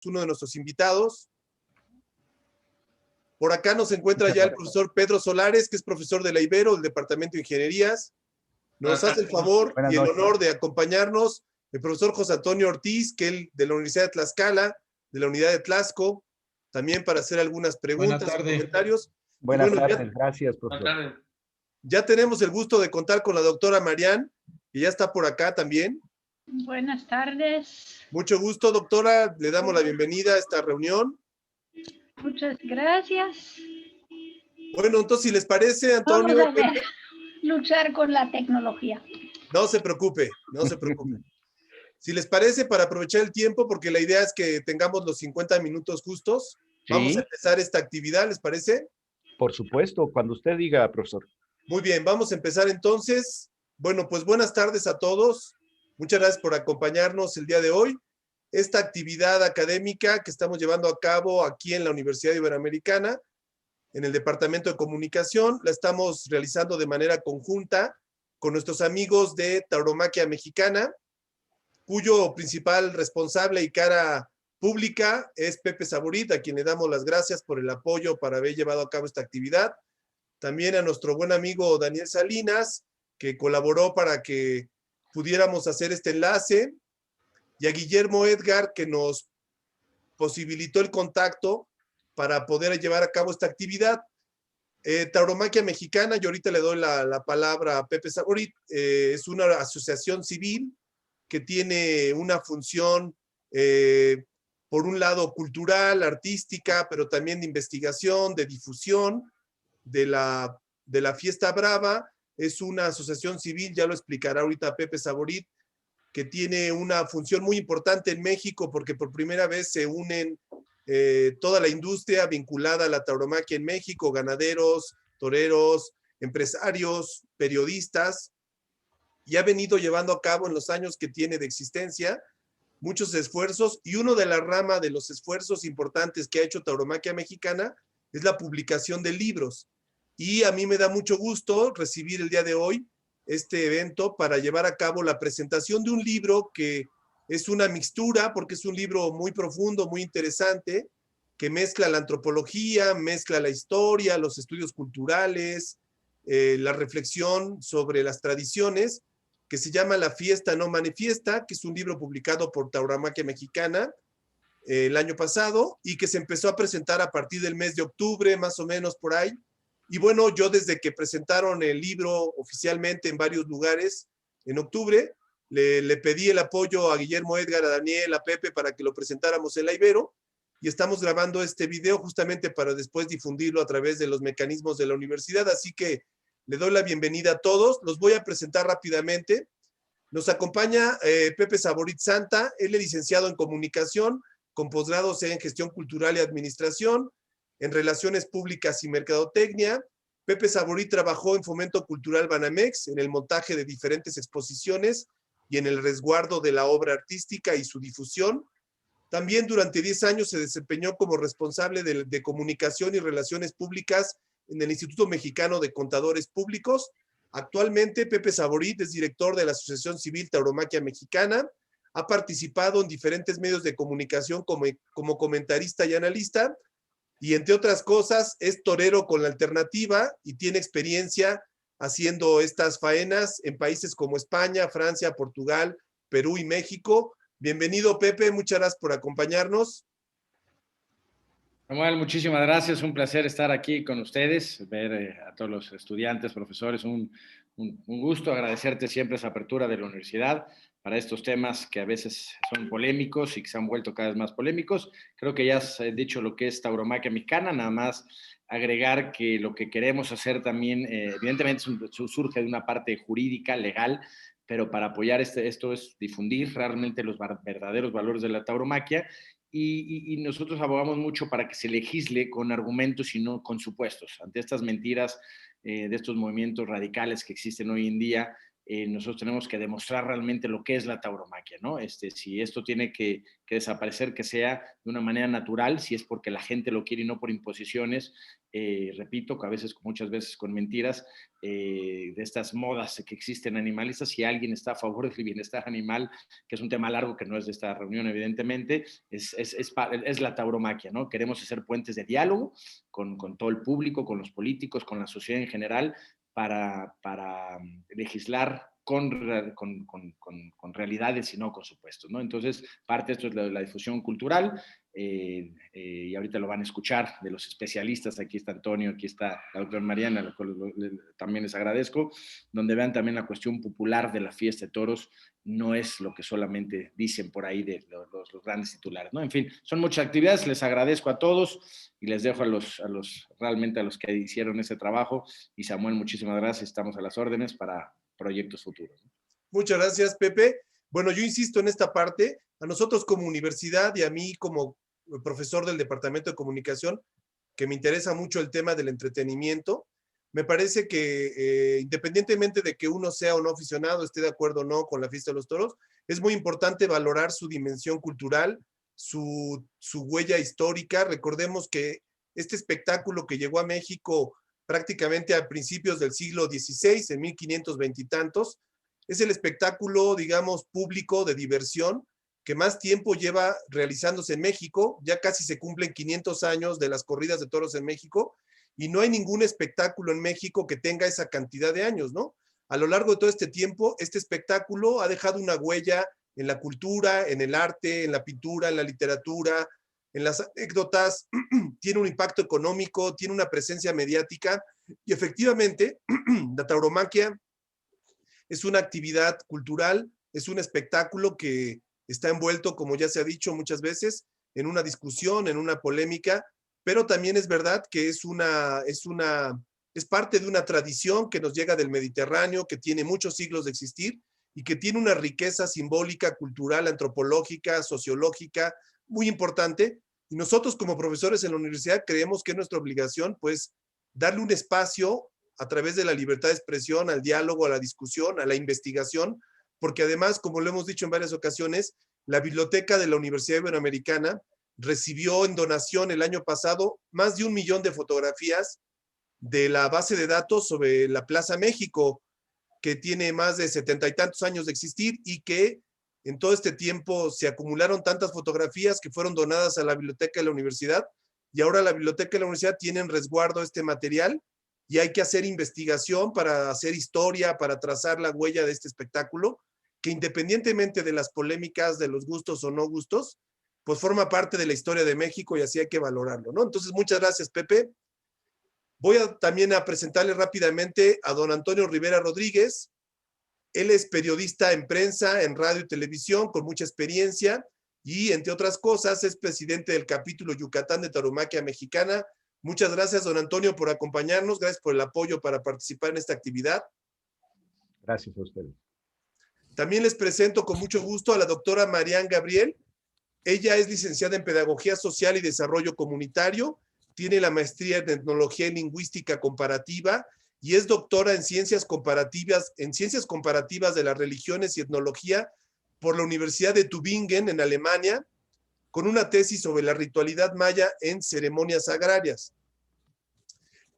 uno de nuestros invitados. Por acá nos encuentra ya el profesor Pedro Solares, que es profesor de la Ibero, del Departamento de Ingenierías. Nos hace el favor y el honor de acompañarnos el profesor José Antonio Ortiz, que es de la Universidad de Tlaxcala, de la unidad de Tlaxco, también para hacer algunas preguntas y comentarios. Buenas tardes, gracias, profesor. Ya tenemos el gusto de contar con la doctora Marian, que ya está por acá también. Buenas tardes. Mucho gusto, doctora. Le damos la bienvenida a esta reunión. Muchas gracias. Bueno, entonces, si les parece, Antonio... Vamos a ver, luchar con la tecnología. No se preocupe, no se preocupe. Si les parece, para aprovechar el tiempo, porque la idea es que tengamos los 50 minutos justos, ¿sí? Vamos a empezar esta actividad, ¿les parece? Por supuesto, cuando usted diga, profesor. Muy bien, vamos a empezar entonces. Bueno, pues buenas tardes a todos. Muchas gracias por acompañarnos el día de hoy. Esta actividad académica que estamos llevando a cabo aquí en la Universidad Iberoamericana, en el Departamento de Comunicación, la estamos realizando de manera conjunta con nuestros amigos de Tauromaquia Mexicana, cuyo principal responsable y cara pública es Pepe Saborit, a quien le damos las gracias por el apoyo para haber llevado a cabo esta actividad. También a nuestro buen amigo Daniel Salinas, que colaboró para que pudiéramos hacer este enlace, y a Guillermo Edgar, que nos posibilitó el contacto para poder llevar a cabo esta actividad. Tauromaquia Mexicana, yo ahorita le doy la palabra a Pepe Saborit, es una asociación civil que tiene una función, por un lado cultural, artística, pero también de investigación, de difusión de la Fiesta Brava. Es una asociación civil, ya lo explicará ahorita Pepe Saborit, que tiene una función muy importante en México porque por primera vez se unen toda la industria vinculada a la tauromaquia en México, ganaderos, toreros, empresarios, periodistas, y ha venido llevando a cabo en los años que tiene de existencia muchos esfuerzos, y uno de la rama de los esfuerzos importantes que ha hecho Tauromaquia Mexicana es la publicación de libros. Y a mí me da mucho gusto recibir el día de hoy este evento para llevar a cabo la presentación de un libro que es una mixtura, porque es un libro muy profundo, muy interesante, que mezcla la antropología, mezcla la historia, los estudios culturales, la reflexión sobre las tradiciones, que se llama La Fiesta No Manifiesta, que es un libro publicado por Tauromaquia Mexicana el año pasado, y que se empezó a presentar a partir del mes de octubre, más o menos por ahí. Y bueno, yo desde que presentaron el libro oficialmente en varios lugares en octubre, le pedí el apoyo a Guillermo Edgar, a Daniel, a Pepe, para que lo presentáramos en la Ibero, y estamos grabando este video justamente para después difundirlo a través de los mecanismos de la universidad. Así que le doy la bienvenida a todos. Los voy a presentar rápidamente. Nos acompaña Pepe Saborit Santa. Él es licenciado en Comunicación, con posgrados en Gestión Cultural y Administración, en Relaciones Públicas y Mercadotecnia. Pepe Saborit trabajó en Fomento Cultural Banamex, en el montaje de diferentes exposiciones y en el resguardo de la obra artística y su difusión. También durante 10 años se desempeñó como responsable de Comunicación y Relaciones Públicas en el Instituto Mexicano de Contadores Públicos. Actualmente, Pepe Saborit es director de la Asociación Civil Tauromaquia Mexicana. Ha participado en diferentes medios de comunicación como comentarista y analista, y entre otras cosas es torero con la alternativa y tiene experiencia haciendo estas faenas en países como España, Francia, Portugal, Perú y México. Bienvenido, Pepe, muchas gracias por acompañarnos. Samuel, muchísimas gracias, un placer estar aquí con ustedes, ver a todos los estudiantes, profesores, un gusto, agradecerte siempre esa apertura de la universidad para estos temas que a veces son polémicos y que se han vuelto cada vez más polémicos. Creo que ya has dicho lo que es Tauromaquia Mexicana, nada más agregar que lo que queremos hacer también, evidentemente surge de una parte jurídica, legal, pero para apoyar esto es difundir realmente los verdaderos valores de la tauromaquia. Y nosotros abogamos mucho para que se legisle con argumentos y no con supuestos. Ante estas mentiras de estos movimientos radicales que existen hoy en día, nosotros tenemos que demostrar realmente lo que es la tauromaquia, ¿no? Si esto tiene que desaparecer, que sea de una manera natural, si es porque la gente lo quiere y no por imposiciones, repito, que a veces, muchas veces con mentiras, de estas modas que existen animalistas. Si alguien está a favor del bienestar animal, que es un tema largo que no es de esta reunión, evidentemente, es la tauromaquia, ¿no? Queremos hacer puentes de diálogo con todo el público, con los políticos, con la sociedad en general, para legislar con realidades y no con supuestos, ¿no? Entonces, parte de esto es la difusión cultural, y ahorita lo van a escuchar de los especialistas. Aquí está Antonio, aquí está la doctora Mariana, a la cual también les agradezco, donde vean también la cuestión popular de la fiesta de toros. No es lo que solamente dicen por ahí de los grandes titulares, ¿no? En fin, son muchas actividades. Les agradezco a todos y les dejo realmente a los que hicieron ese trabajo. Y Samuel, muchísimas gracias. Estamos a las órdenes para proyectos futuros. Muchas gracias, Pepe. Bueno, yo insisto en esta parte. A nosotros como universidad y a mí como profesor del Departamento de Comunicación, que me interesa mucho el tema del entretenimiento, me parece que independientemente de que uno sea o no aficionado, esté de acuerdo o no con la fiesta de los toros, es muy importante valorar su dimensión cultural, su huella histórica. Recordemos que este espectáculo que llegó a México prácticamente a principios del siglo XVI, en 1520 y tantos, es el espectáculo, digamos, público de diversión que más tiempo lleva realizándose en México. Ya casi se cumplen 500 años de las corridas de toros en México, y no hay ningún espectáculo en México que tenga esa cantidad de años, ¿no? A lo largo de todo este tiempo, este espectáculo ha dejado una huella en la cultura, en el arte, en la pintura, en la literatura, en las anécdotas. Tiene un impacto económico, tiene una presencia mediática, y efectivamente la tauromaquia es una actividad cultural, es un espectáculo que está envuelto, como ya se ha dicho muchas veces, en una discusión, en una polémica, pero también es verdad que es parte de una tradición que nos llega del Mediterráneo, que tiene muchos siglos de existir y que tiene una riqueza simbólica, cultural, antropológica, sociológica muy importante. Y nosotros como profesores en la universidad creemos que es nuestra obligación, pues, darle un espacio a través de la libertad de expresión, al diálogo, a la discusión, a la investigación, porque además, como lo hemos dicho en varias ocasiones, la biblioteca de la Universidad Iberoamericana recibió en donación el año pasado más de 1 millón de fotografías de la base de datos sobre la Plaza México, que tiene más de 70 y tantos años de existir, y que en todo este tiempo se acumularon tantas fotografías que fueron donadas a la biblioteca de la universidad, y ahora la biblioteca de la universidad tiene en resguardo este material, y hay que hacer investigación para hacer historia, para trazar la huella de este espectáculo, que independientemente de las polémicas, de los gustos o no gustos, pues forma parte de la historia de México, y así hay que valorarlo, ¿no? Entonces, muchas gracias, Pepe. Voy también a presentarle rápidamente a don Antonio Rivera Rodríguez. Él es periodista en prensa, en radio y televisión, con mucha experiencia, y entre otras cosas es presidente del capítulo Yucatán de Tauromaquia Mexicana. Muchas gracias, don Antonio, por acompañarnos. Gracias por el apoyo para participar en esta actividad. Gracias a ustedes. También les presento con mucho gusto a la doctora Marian Gabriel. Ella es licenciada en Pedagogía Social y Desarrollo Comunitario, tiene la maestría en Etnología y Lingüística Comparativa y es doctora en Ciencias Comparativas de las Religiones y Etnología por la Universidad de Tübingen en Alemania, con una tesis sobre la ritualidad maya en ceremonias agrarias.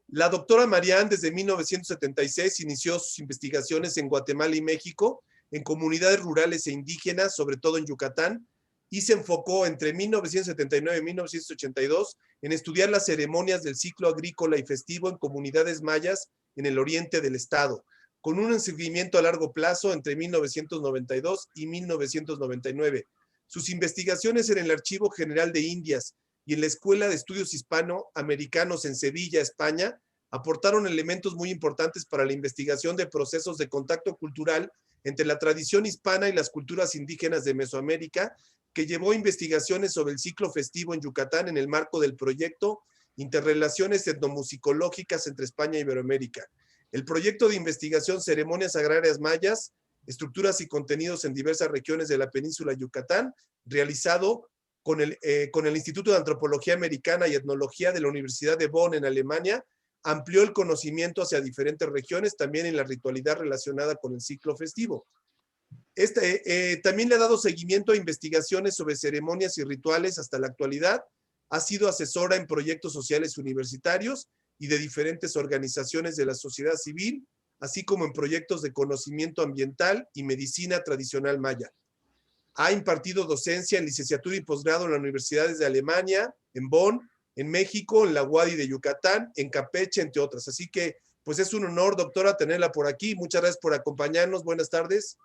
La doctora Marian desde 1976 inició sus investigaciones en Guatemala y México, en comunidades rurales e indígenas, sobre todo en Yucatán, y se enfocó entre 1979 y 1982 en estudiar las ceremonias del ciclo agrícola y festivo en comunidades mayas en el oriente del estado, con un seguimiento a largo plazo entre 1992 y 1999. Sus investigaciones en el Archivo General de Indias y en la Escuela de Estudios Hispanoamericanos en Sevilla, España, aportaron elementos muy importantes para la investigación de procesos de contacto cultural entre la tradición hispana y las culturas indígenas de Mesoamérica, que llevó investigaciones sobre el ciclo festivo en Yucatán en el marco del proyecto Interrelaciones Etnomusicológicas entre España y Iberoamérica. El proyecto de investigación Ceremonias Agrarias Mayas, Estructuras y Contenidos en diversas regiones de la península Yucatán, realizado con el Instituto de Antropología Americana y Etnología de la Universidad de Bonn en Alemania, amplió el conocimiento hacia diferentes regiones, también en la ritualidad relacionada con el ciclo festivo. También le ha dado seguimiento a investigaciones sobre ceremonias y rituales hasta la actualidad. Ha sido asesora en proyectos sociales universitarios y de diferentes organizaciones de la sociedad civil, así como en proyectos de conocimiento ambiental y medicina tradicional maya. Ha impartido docencia en licenciatura y posgrado en las universidades de Alemania, en Bonn, en México, en la UADY de Yucatán, en Campeche, entre otras. Así que, pues es un honor, doctora, tenerla por aquí. Muchas gracias por acompañarnos. Buenas tardes.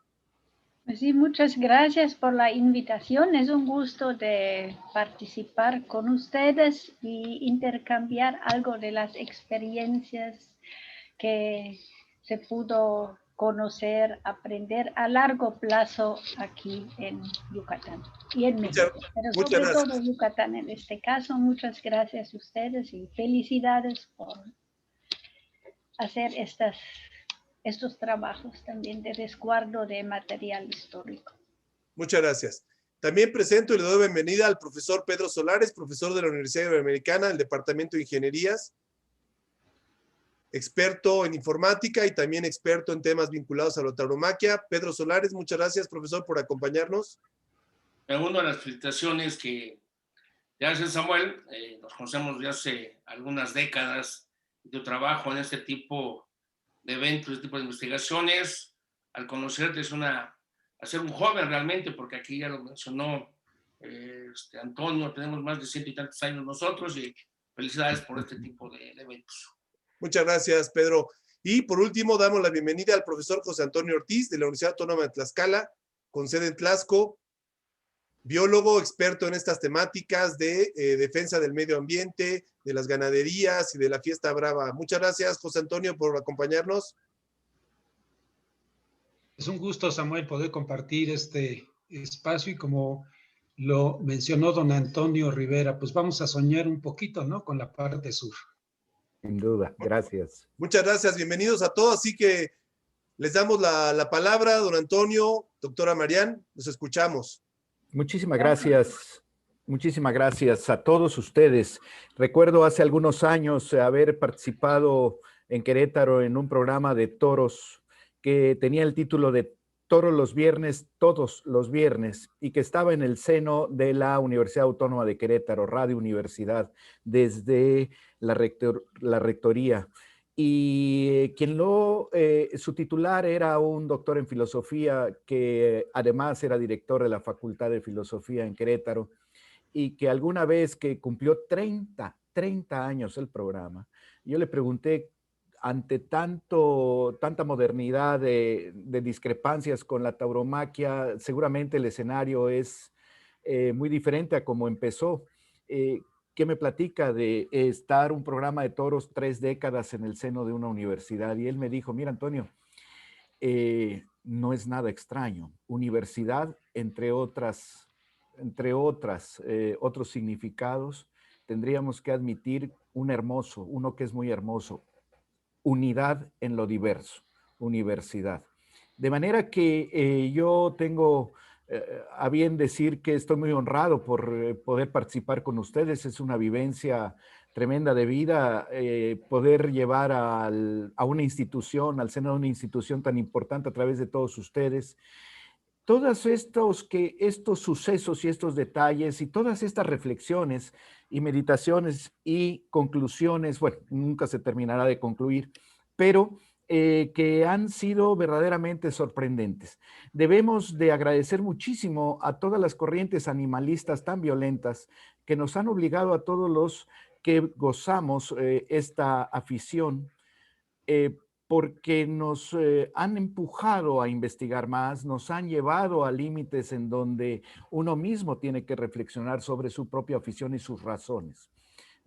Pues sí, muchas gracias por la invitación. Es un gusto de participar con ustedes y intercambiar algo de las experiencias que se pudo conocer, aprender a largo plazo aquí en Yucatán y en México. Pero sobre todo Yucatán en este caso. Muchas gracias a ustedes y felicidades por hacer estos trabajos también de resguardo de material histórico. Muchas gracias. También presento y le doy bienvenida al profesor Pedro Solares, profesor de la Universidad Iberoamericana del Departamento de Ingenierías, experto en informática y también experto en temas vinculados a la tauromaquia. Pedro Solares, muchas gracias, profesor, por acompañarnos. Me uno a las felicitaciones que gracias, Samuel. Nos conocemos ya hace algunas décadas de trabajo en este tipo de eventos, este tipo de investigaciones. Al conocerte es a ser un joven realmente, porque aquí ya lo mencionó Antonio, tenemos más de 100 y tantos años nosotros y felicidades por este tipo de eventos. Muchas gracias, Pedro. Y por último, damos la bienvenida al profesor José Antonio Ortiz de la Universidad Autónoma de Tlaxcala, con sede en Tlaxco, biólogo, experto en estas temáticas de defensa del medio ambiente, de las ganaderías y de la fiesta brava. Muchas gracias, José Antonio, por acompañarnos. Es un gusto, Samuel, poder compartir este espacio y como lo mencionó don Antonio Rivera, pues vamos a soñar un poquito, ¿no? Con la parte sur. Sin duda, gracias. Muchas gracias, bienvenidos a todos. Así que les damos la palabra, don Antonio, doctora Marián, los escuchamos. Muchísimas gracias a todos ustedes. Recuerdo hace algunos años haber participado en Querétaro en un programa de toros que tenía el título de Toros los Viernes, todos los viernes, y que estaba en el seno de la Universidad Autónoma de Querétaro, Radio Universidad, desde la rectoría. Y su titular era un doctor en filosofía que además era director de la Facultad de Filosofía en Querétaro y que alguna vez que cumplió 30 años el programa, yo le pregunté, ante tanta modernidad de discrepancias con la tauromaquia, seguramente el escenario es muy diferente a cómo empezó. ¿Qué me platica de estar un programa de toros 3 décadas en el seno de una universidad? Y él me dijo, mira, Antonio, no es nada extraño. Universidad, entre otros significados, tendríamos que admitir uno que es muy hermoso, unidad en lo diverso, universidad. De manera que yo tengo a bien decir que estoy muy honrado por poder participar con ustedes. Es una vivencia tremenda de vida, poder llevar a una institución, al seno de una institución tan importante a través de todos ustedes, todos estos sucesos y estos detalles y todas estas reflexiones y meditaciones y conclusiones, bueno, nunca se terminará de concluir, pero que han sido verdaderamente sorprendentes. Debemos de agradecer muchísimo a todas las corrientes animalistas tan violentas que nos han obligado a todos los que gozamos esta afición, porque nos han empujado a investigar más, nos han llevado a límites en donde uno mismo tiene que reflexionar sobre su propia afición y sus razones.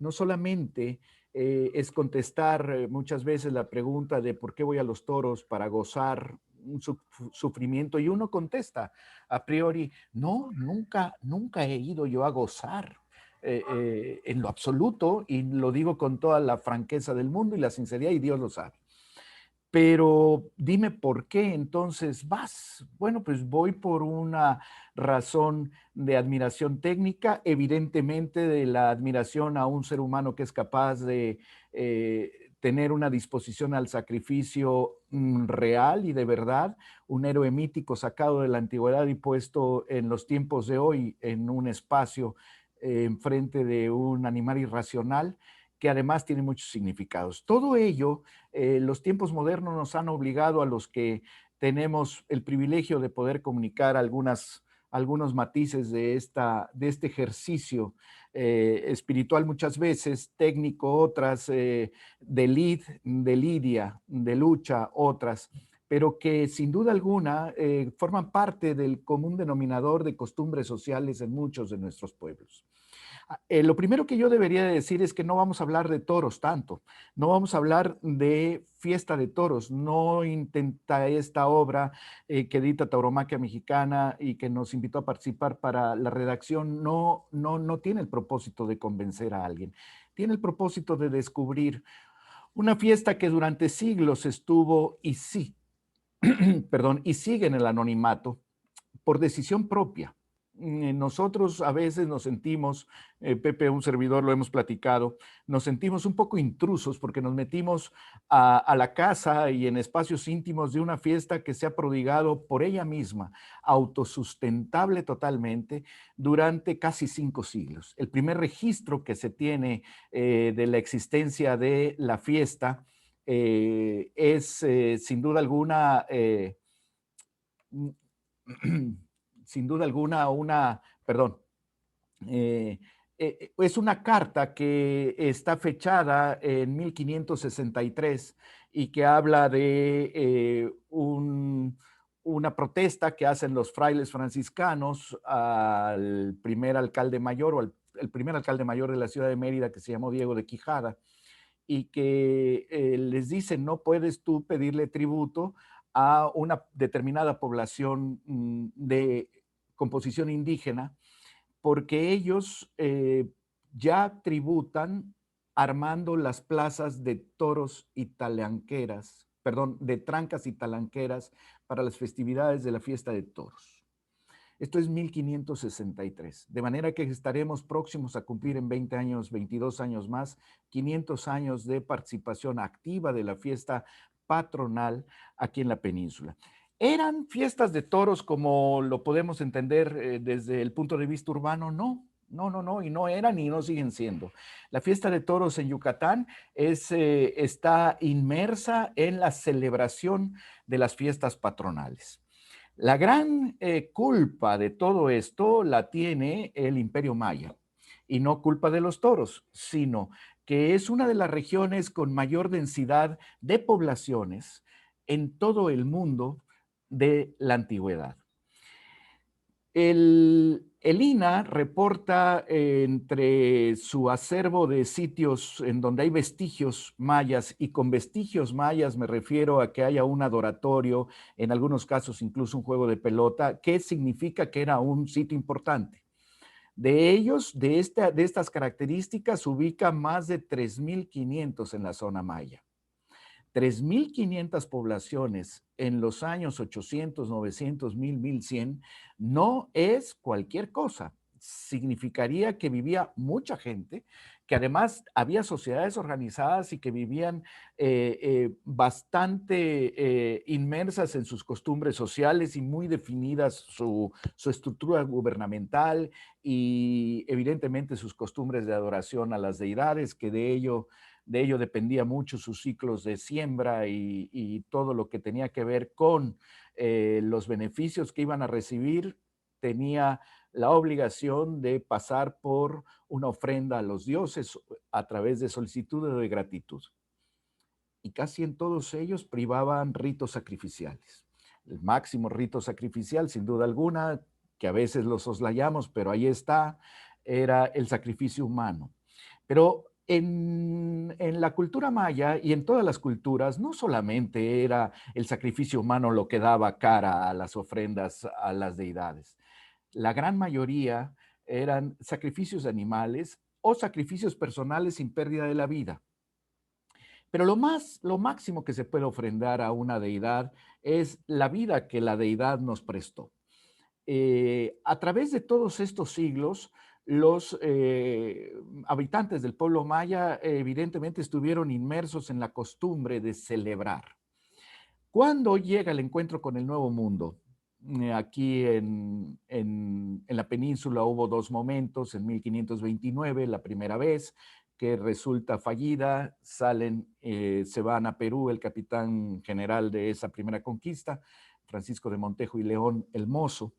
No solamente es contestar muchas veces la pregunta de por qué voy a los toros para gozar un sufrimiento, y uno contesta a priori, no, nunca he ido yo a gozar en lo absoluto, y lo digo con toda la franqueza del mundo y la sinceridad, y Dios lo sabe. Pero dime por qué entonces vas. Bueno, pues voy por una razón de admiración técnica, evidentemente de la admiración a un ser humano que es capaz de tener una disposición al sacrificio real y de verdad, un héroe mítico sacado de la antigüedad y puesto en los tiempos de hoy en un espacio enfrente de un animal irracional que además tiene muchos significados. Todo ello, los tiempos modernos nos han obligado a los que tenemos el privilegio de poder comunicar algunos matices de este ejercicio espiritual muchas veces, técnico otras, de lidia, de lucha otras, pero que sin duda alguna forman parte del común denominador de costumbres sociales en muchos de nuestros pueblos. Lo primero que yo debería decir es que no vamos a hablar de toros tanto, no vamos a hablar de fiesta de toros, no intenta esta obra que edita Tauromaquia Mexicana y que nos invitó a participar para la redacción, no tiene el propósito de convencer a alguien, tiene el propósito de descubrir una fiesta que durante siglos estuvo y sí, perdón, y sigue en el anonimato por decisión propia. Nosotros a veces nos sentimos, Pepe, un servidor, lo hemos platicado, nos sentimos un poco intrusos porque nos metimos a la casa y en espacios íntimos de una fiesta que se ha prodigado por ella misma, autosustentable totalmente, durante casi 5 siglos. El primer registro que se tiene de la existencia de la fiesta es sin duda alguna... sin duda alguna, perdón, es una carta que está fechada en 1563 y que habla de una protesta que hacen los frailes franciscanos al primer alcalde mayor o el primer alcalde mayor de la ciudad de Mérida, que se llamó Diego de Quijada, y que les dicen, no puedes tú pedirle tributo a una determinada población de composición indígena, porque ellos ya tributan armando las plazas de toros y talanqueras, perdón, de trancas y talanqueras para las festividades de la fiesta de toros. Esto es 1563, de manera que estaremos próximos a cumplir en 20 años, 22 años más, 500 años de participación activa de la fiesta patronal aquí en la península. ¿Eran fiestas de toros como lo podemos entender desde el punto de vista urbano? No, y no eran y no siguen siendo. La fiesta de toros en Yucatán está inmersa en la celebración de las fiestas patronales. La gran culpa de todo esto la tiene el Imperio Maya, y no culpa de los toros, sino que es una de las regiones con mayor densidad de poblaciones en todo el mundo de la antigüedad. El INAH reporta entre su acervo de sitios en donde hay vestigios mayas, y con vestigios mayas me refiero a que haya un adoratorio, en algunos casos incluso un juego de pelota, que significa que era un sitio importante. De ellos, de estas características, ubica más de 3,500 en la zona maya. 3,500 poblaciones en los años 800, 900, 1000, 1100 no es cualquier cosa. Significaría que vivía mucha gente, que además había sociedades organizadas y que vivían bastante inmersas en sus costumbres sociales y muy definidas su estructura gubernamental y evidentemente sus costumbres de adoración a las deidades, que de ello dependía mucho sus ciclos de siembra y todo lo que tenía que ver con los beneficios que iban a recibir. Tenía la obligación de pasar por una ofrenda a los dioses a través de solicitud de gratitud. Y casi en todos ellos privaban ritos sacrificiales. El máximo rito sacrificial, sin duda alguna, que a veces lo soslayamos, pero ahí está, era el sacrificio humano. Pero en la cultura maya y en todas las culturas, no solamente era el sacrificio humano lo que daba cara a las ofrendas a las deidades. La gran mayoría eran sacrificios de animales o sacrificios personales sin pérdida de la vida. Pero lo máximo que se puede ofrendar a una deidad es la vida que la deidad nos prestó. A través de todos estos siglos, los habitantes del pueblo maya evidentemente estuvieron inmersos en la costumbre de celebrar. Cuando llega el encuentro con el Nuevo Mundo, aquí en la península hubo dos momentos, en 1529, la primera vez, que resulta fallida, se van a Perú el capitán general de esa primera conquista, Francisco de Montejo y León el Mozo,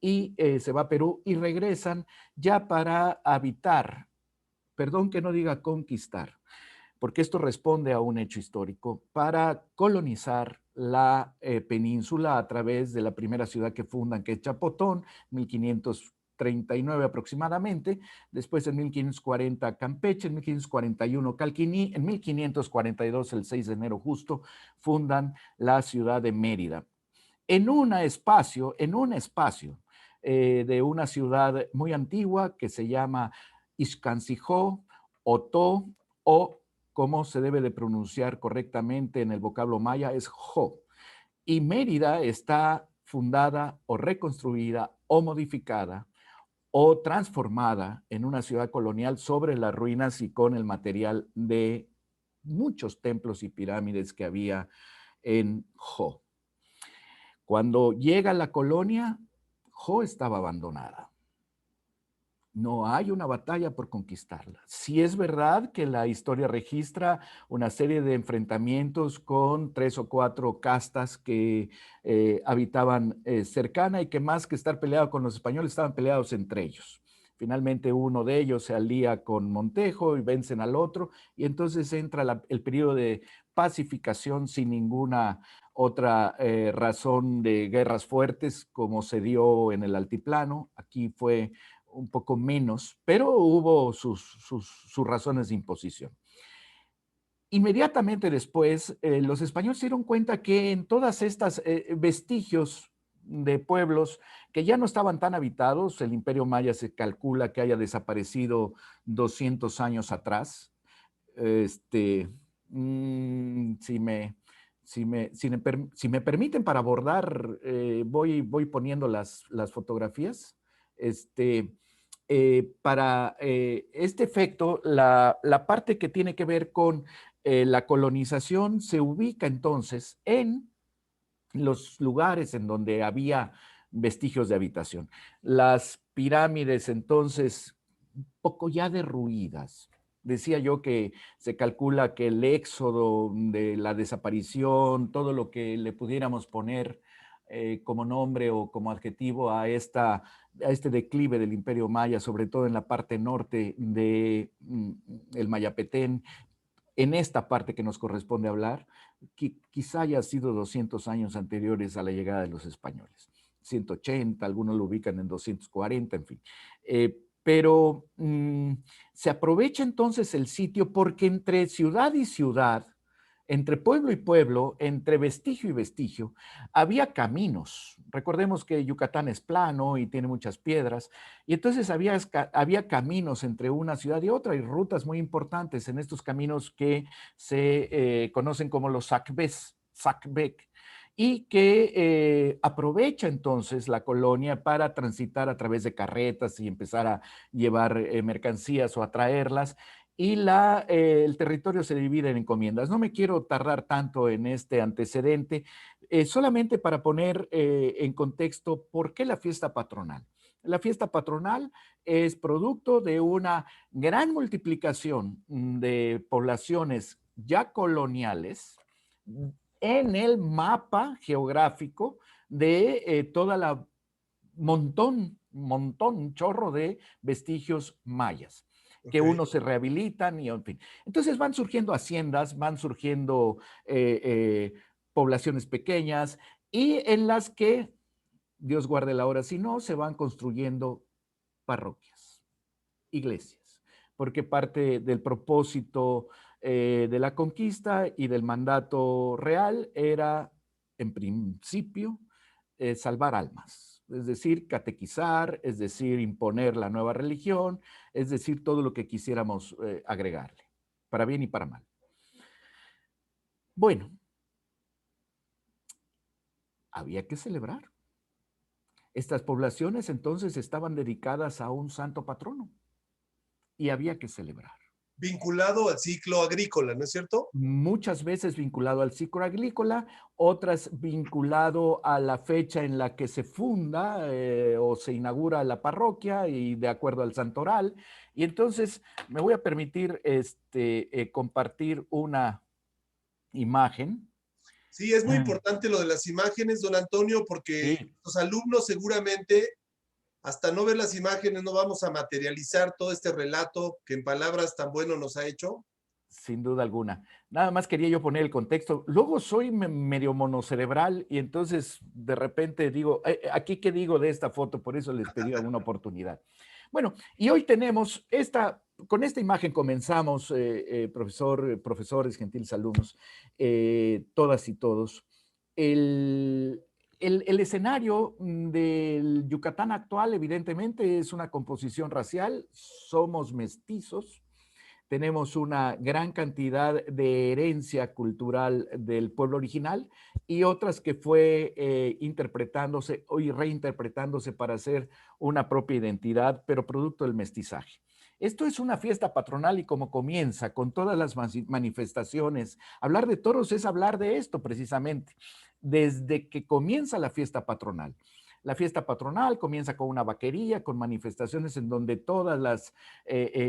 y se va a Perú y regresan ya para habitar, perdón que no diga conquistar, porque esto responde a un hecho histórico, para colonizar la península a través de la primera ciudad que fundan, que es Chapotón, 1539 aproximadamente, después en 1540 Campeche, en 1541 Calquiní, en 1542, el 6 de enero justo, fundan la ciudad de Mérida. En un espacio de una ciudad muy antigua que se llama Ixcancijó, Otó, o como se debe de pronunciar correctamente en el vocablo maya, es Jo. Y Mérida está fundada o reconstruida o modificada o transformada en una ciudad colonial sobre las ruinas y con el material de muchos templos y pirámides que había en Jo. Cuando llega la colonia, Jo estaba abandonada. No hay una batalla por conquistarla. Sí es verdad que la historia registra una serie de enfrentamientos con 3 o 4 castas que habitaban cercana y que más que estar peleados con los españoles, estaban peleados entre ellos. Finalmente uno de ellos se alía con Montejo y vencen al otro, y entonces entra el periodo de pacificación sin ninguna otra razón de guerras fuertes como se dio en el altiplano. Aquí fue un poco menos, pero hubo sus razones de imposición. Inmediatamente después, los españoles se dieron cuenta que en todas estas vestigios de pueblos que ya no estaban tan habitados, el Imperio Maya se calcula que haya desaparecido 200 años atrás. Si me permiten para abordar, voy poniendo las fotografías. Para este efecto, la parte que tiene que ver con la colonización se ubica entonces en los lugares en donde había vestigios de habitación. Las pirámides entonces un poco ya derruidas. Decía yo que se calcula que el éxodo de la desaparición, todo lo que le pudiéramos poner como nombre o como adjetivo a este declive del Imperio Maya, sobre todo en la parte norte de el Mayapetén, en esta parte que nos corresponde hablar, que quizá haya sido 200 años anteriores a la llegada de los españoles. 180, algunos lo ubican en 240, en fin. Pero se aprovecha entonces el sitio porque entre ciudad y ciudad, entre pueblo y pueblo, entre vestigio y vestigio, había caminos. Recordemos que Yucatán es plano y tiene muchas piedras, y entonces había caminos entre una ciudad y otra, y rutas muy importantes en estos caminos que se conocen como los sacbec, y que aprovecha entonces la colonia para transitar a través de carretas y empezar a llevar mercancías o a traerlas, y el territorio se divide en encomiendas. No me quiero tardar tanto en este antecedente, solamente para poner en contexto por qué la fiesta patronal. La fiesta patronal es producto de una gran multiplicación de poblaciones ya coloniales en el mapa geográfico de toda la chorro de vestigios mayas, que unos se rehabilitan y en fin. Entonces van surgiendo haciendas, van surgiendo poblaciones pequeñas y en las que, Dios guarde la hora, si no, se van construyendo parroquias, iglesias, porque parte del propósito de la conquista y del mandato real era, en principio, salvar almas, es decir, catequizar, es decir, imponer la nueva religión, es decir, todo lo que quisiéramos agregarle, para bien y para mal. Bueno, había que celebrar. Estas poblaciones entonces estaban dedicadas a un santo patrono. y había que celebrar. Vinculado al ciclo agrícola, ¿no es cierto? Muchas veces vinculado al ciclo agrícola, otras vinculado a la fecha en la que se funda o se inaugura la parroquia y de acuerdo al santoral. Y entonces me voy a permitir compartir una imagen. Sí, es muy importante lo de las imágenes, don Antonio, porque Sí. los alumnos seguramente, hasta no ver las imágenes, no vamos a materializar todo este relato que en palabras tan bueno nos ha hecho. Sin duda alguna. Nada más quería yo poner el contexto. Luego soy medio monocerebral y entonces de repente digo, ¿aquí qué digo de esta foto? Por eso les pedí una oportunidad. Bueno, y hoy tenemos con esta imagen comenzamos, profesores, gentiles alumnos, todas y todos. El escenario del Yucatán actual, evidentemente, es una composición racial. Somos mestizos. Tenemos una gran cantidad de herencia cultural del pueblo original y otras que fue interpretándose y reinterpretándose para hacer una propia identidad, pero producto del mestizaje. Esto es una fiesta patronal y como comienza con todas las manifestaciones, hablar de toros es hablar de esto precisamente, desde que comienza la fiesta patronal. La fiesta patronal comienza con una vaquería, con manifestaciones en donde todas las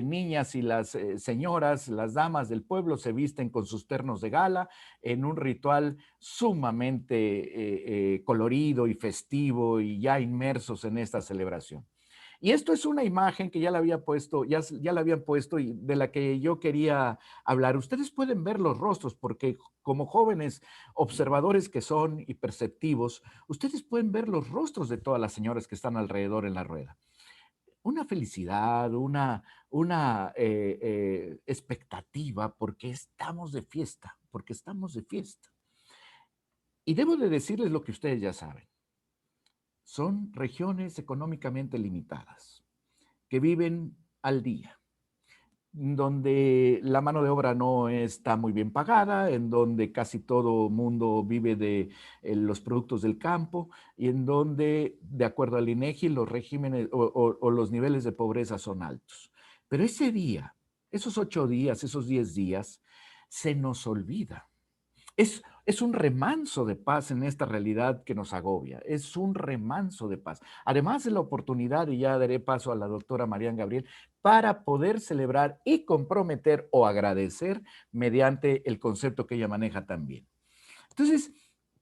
niñas y las señoras, las damas del pueblo se visten con sus ternos de gala en un ritual sumamente colorido y festivo y ya inmersos en esta celebración. Y esto es una imagen que ya la había puesto, ya la habían puesto y de la que yo quería hablar. Ustedes pueden ver los rostros porque como jóvenes observadores que son y perceptivos, ustedes pueden ver los rostros de todas las señoras que están alrededor en la rueda. Una felicidad, una expectativa porque estamos de fiesta, porque estamos de fiesta. Y debo de decirles lo que ustedes ya saben. Son regiones económicamente limitadas, que viven al día, donde la mano de obra no está muy bien pagada, en donde casi todo mundo vive de los productos del campo y en donde, de acuerdo al INEGI, los regímenes o los niveles de pobreza son altos. Pero ese día, esos 8 días, esos 10 días, se nos olvida. Es un remanso de paz en esta realidad que nos agobia, es un remanso de paz. Además de la oportunidad, y ya daré paso a la doctora Marian Gabriel, para poder celebrar y comprometer o agradecer mediante el concepto que ella maneja también. Entonces,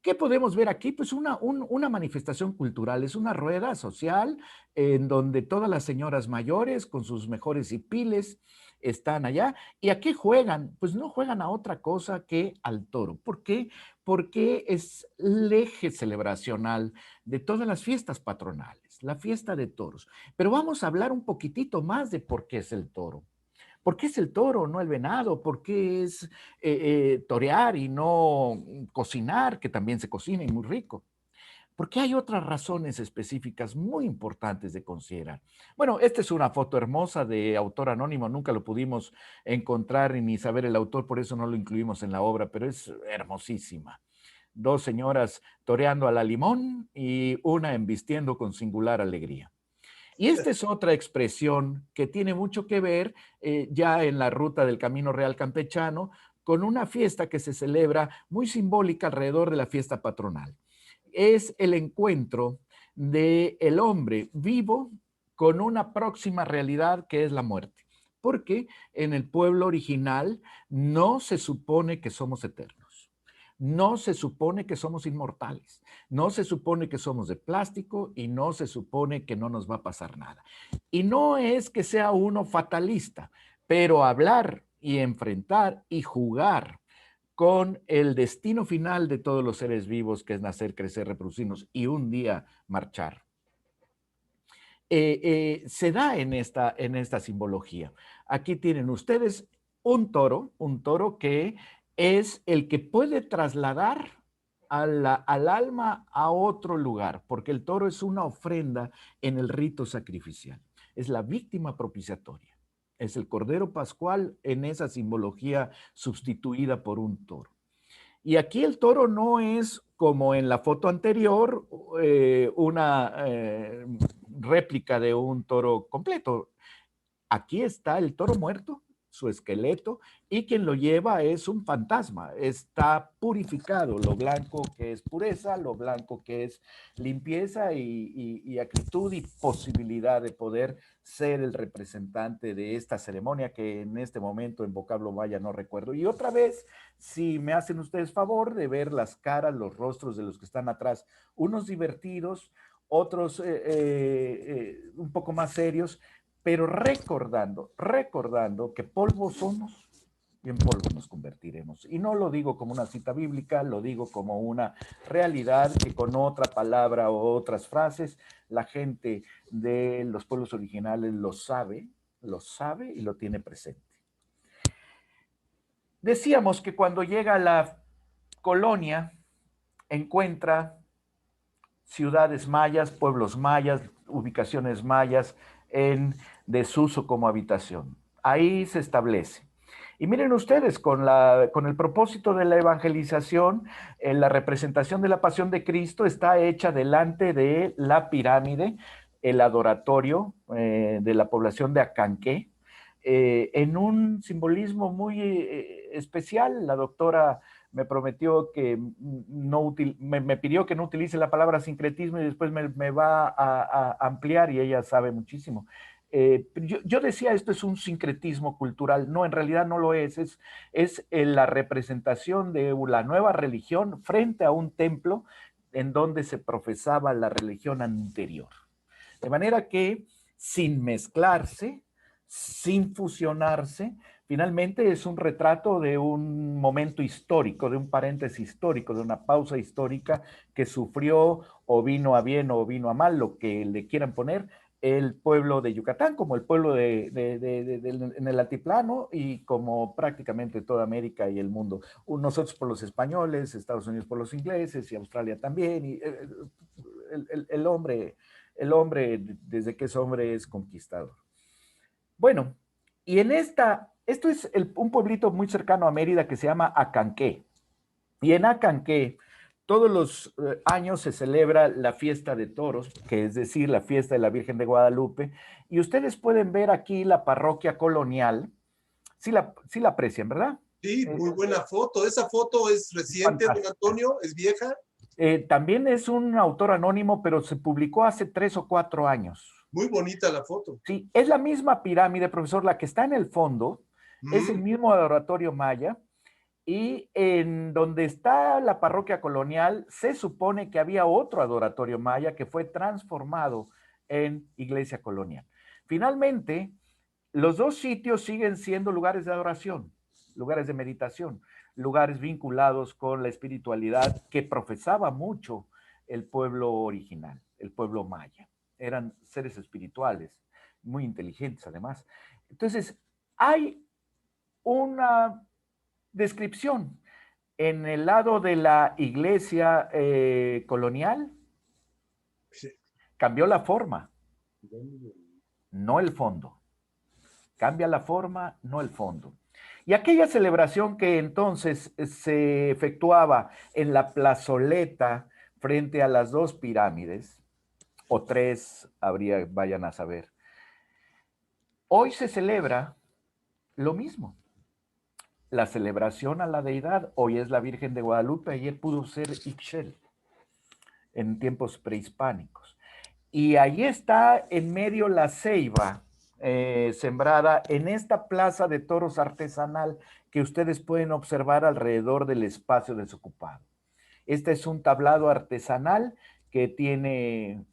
¿qué podemos ver aquí? Pues una manifestación cultural, es una rueda social en donde todas las señoras mayores con sus mejores hipiles están allá. ¿Y a qué juegan? Pues no juegan a otra cosa que al toro. ¿Por qué? Porque es el eje celebracional de todas las fiestas patronales, la fiesta de toros. Pero vamos a hablar un poquitito más de por qué es el toro. ¿Por qué es el toro, no el venado? ¿Por qué es torear y no cocinar, que también se cocina y muy rico? Porque hay otras razones específicas muy importantes de considerar. Bueno, esta es una foto hermosa de autor anónimo, nunca lo pudimos encontrar ni saber el autor, por eso no lo incluimos en la obra, pero es hermosísima. 2 señoras toreando a la limón y una embistiendo con singular alegría. Y esta es otra expresión que tiene mucho que ver ya en la ruta del Camino Real Campechano con una fiesta que se celebra muy simbólica alrededor de la fiesta patronal. Es el encuentro del hombre vivo con una próxima realidad que es la muerte. Porque en el pueblo original no se supone que somos eternos. No se supone que somos inmortales, no se supone que somos de plástico y no se supone que no nos va a pasar nada. Y no es que sea uno fatalista, pero hablar y enfrentar y jugar con el destino final de todos los seres vivos, que es nacer, crecer, reproducirnos y un día marchar. Se da en esta simbología. Aquí tienen ustedes un toro que es el que puede trasladar al alma a otro lugar, porque el toro es una ofrenda en el rito sacrificial. Es la víctima propiciatoria. Es el cordero pascual en esa simbología sustituida por un toro. Y aquí el toro no es como en la foto anterior, una réplica de un toro completo. aquí está el toro muerto, su esqueleto, y quien lo lleva es un fantasma, está purificado, lo blanco que es pureza, lo blanco que es limpieza y acritud y posibilidad de poder ser el representante de esta ceremonia que en este momento en vocablo maya no recuerdo. Y otra vez, si me hacen ustedes favor de ver las caras, los rostros de los que están atrás, unos divertidos, otros un poco más serios, pero recordando que polvo somos y en polvo nos convertiremos. Y no lo digo como una cita bíblica, lo digo como una realidad que con otra palabra o otras frases, la gente de los pueblos originales lo sabe y lo tiene presente. Decíamos que cuando llega a la colonia, encuentra ciudades mayas, pueblos mayas, ubicaciones mayas en desuso como habitación. Ahí se establece. Y miren ustedes, con el propósito de la evangelización, la representación de la pasión de Cristo está hecha delante de la pirámide, el adoratorio de la población de Acanqué, en un simbolismo muy especial. La doctora me prometió que me pidió que no utilice la palabra sincretismo y después me va a ampliar y ella sabe muchísimo. Yo decía, esto es un sincretismo cultural. No, en realidad no lo es la representación de la nueva religión frente a un templo en donde se profesaba la religión anterior. De manera que, sin mezclarse, sin fusionarse, finalmente es un retrato de un momento histórico, de un paréntesis histórico, de una pausa histórica que sufrió o vino a bien o vino a mal, lo que le quieran poner, el pueblo de Yucatán, como el pueblo en el altiplano y como prácticamente toda América y el mundo. Nosotros por los españoles, Estados Unidos por los ingleses y Australia también. Y el hombre, desde que es hombre, es conquistador. Bueno, y esto es un pueblito muy cercano a Mérida que se llama Acanqué. Y en Acanqué, todos los años se celebra la fiesta de toros, que es decir, la fiesta de la Virgen de Guadalupe. Y ustedes pueden ver aquí la parroquia colonial. Sí la aprecian, ¿verdad? Sí, muy buena foto. ¿Esa foto es reciente, don Antonio? ¿Es vieja? También es un autor anónimo, pero se publicó hace 3 o 4 años. Muy bonita la foto. Sí, es la misma pirámide, profesor, la que está en el fondo, es el mismo adoratorio maya, y en donde está la parroquia colonial, se supone que había otro adoratorio maya que fue transformado en iglesia colonial. Finalmente, los dos sitios siguen siendo lugares de adoración, lugares de meditación, lugares vinculados con la espiritualidad que profesaba mucho el pueblo original, el pueblo maya. Eran seres espirituales, muy inteligentes además. Entonces, hay una descripción en el lado de la iglesia colonial. Cambió la forma, no el fondo. Cambia la forma, no el fondo. Y aquella celebración que entonces se efectuaba en la plazoleta frente a las dos pirámides, o 3, vayan a saber. Hoy se celebra lo mismo. La celebración a la deidad, hoy es la Virgen de Guadalupe, ayer pudo ser Ixchel, en tiempos prehispánicos. Y ahí está en medio la ceiba, sembrada en esta plaza de toros artesanal que ustedes pueden observar alrededor del espacio desocupado. Este es un tablado artesanal que tiene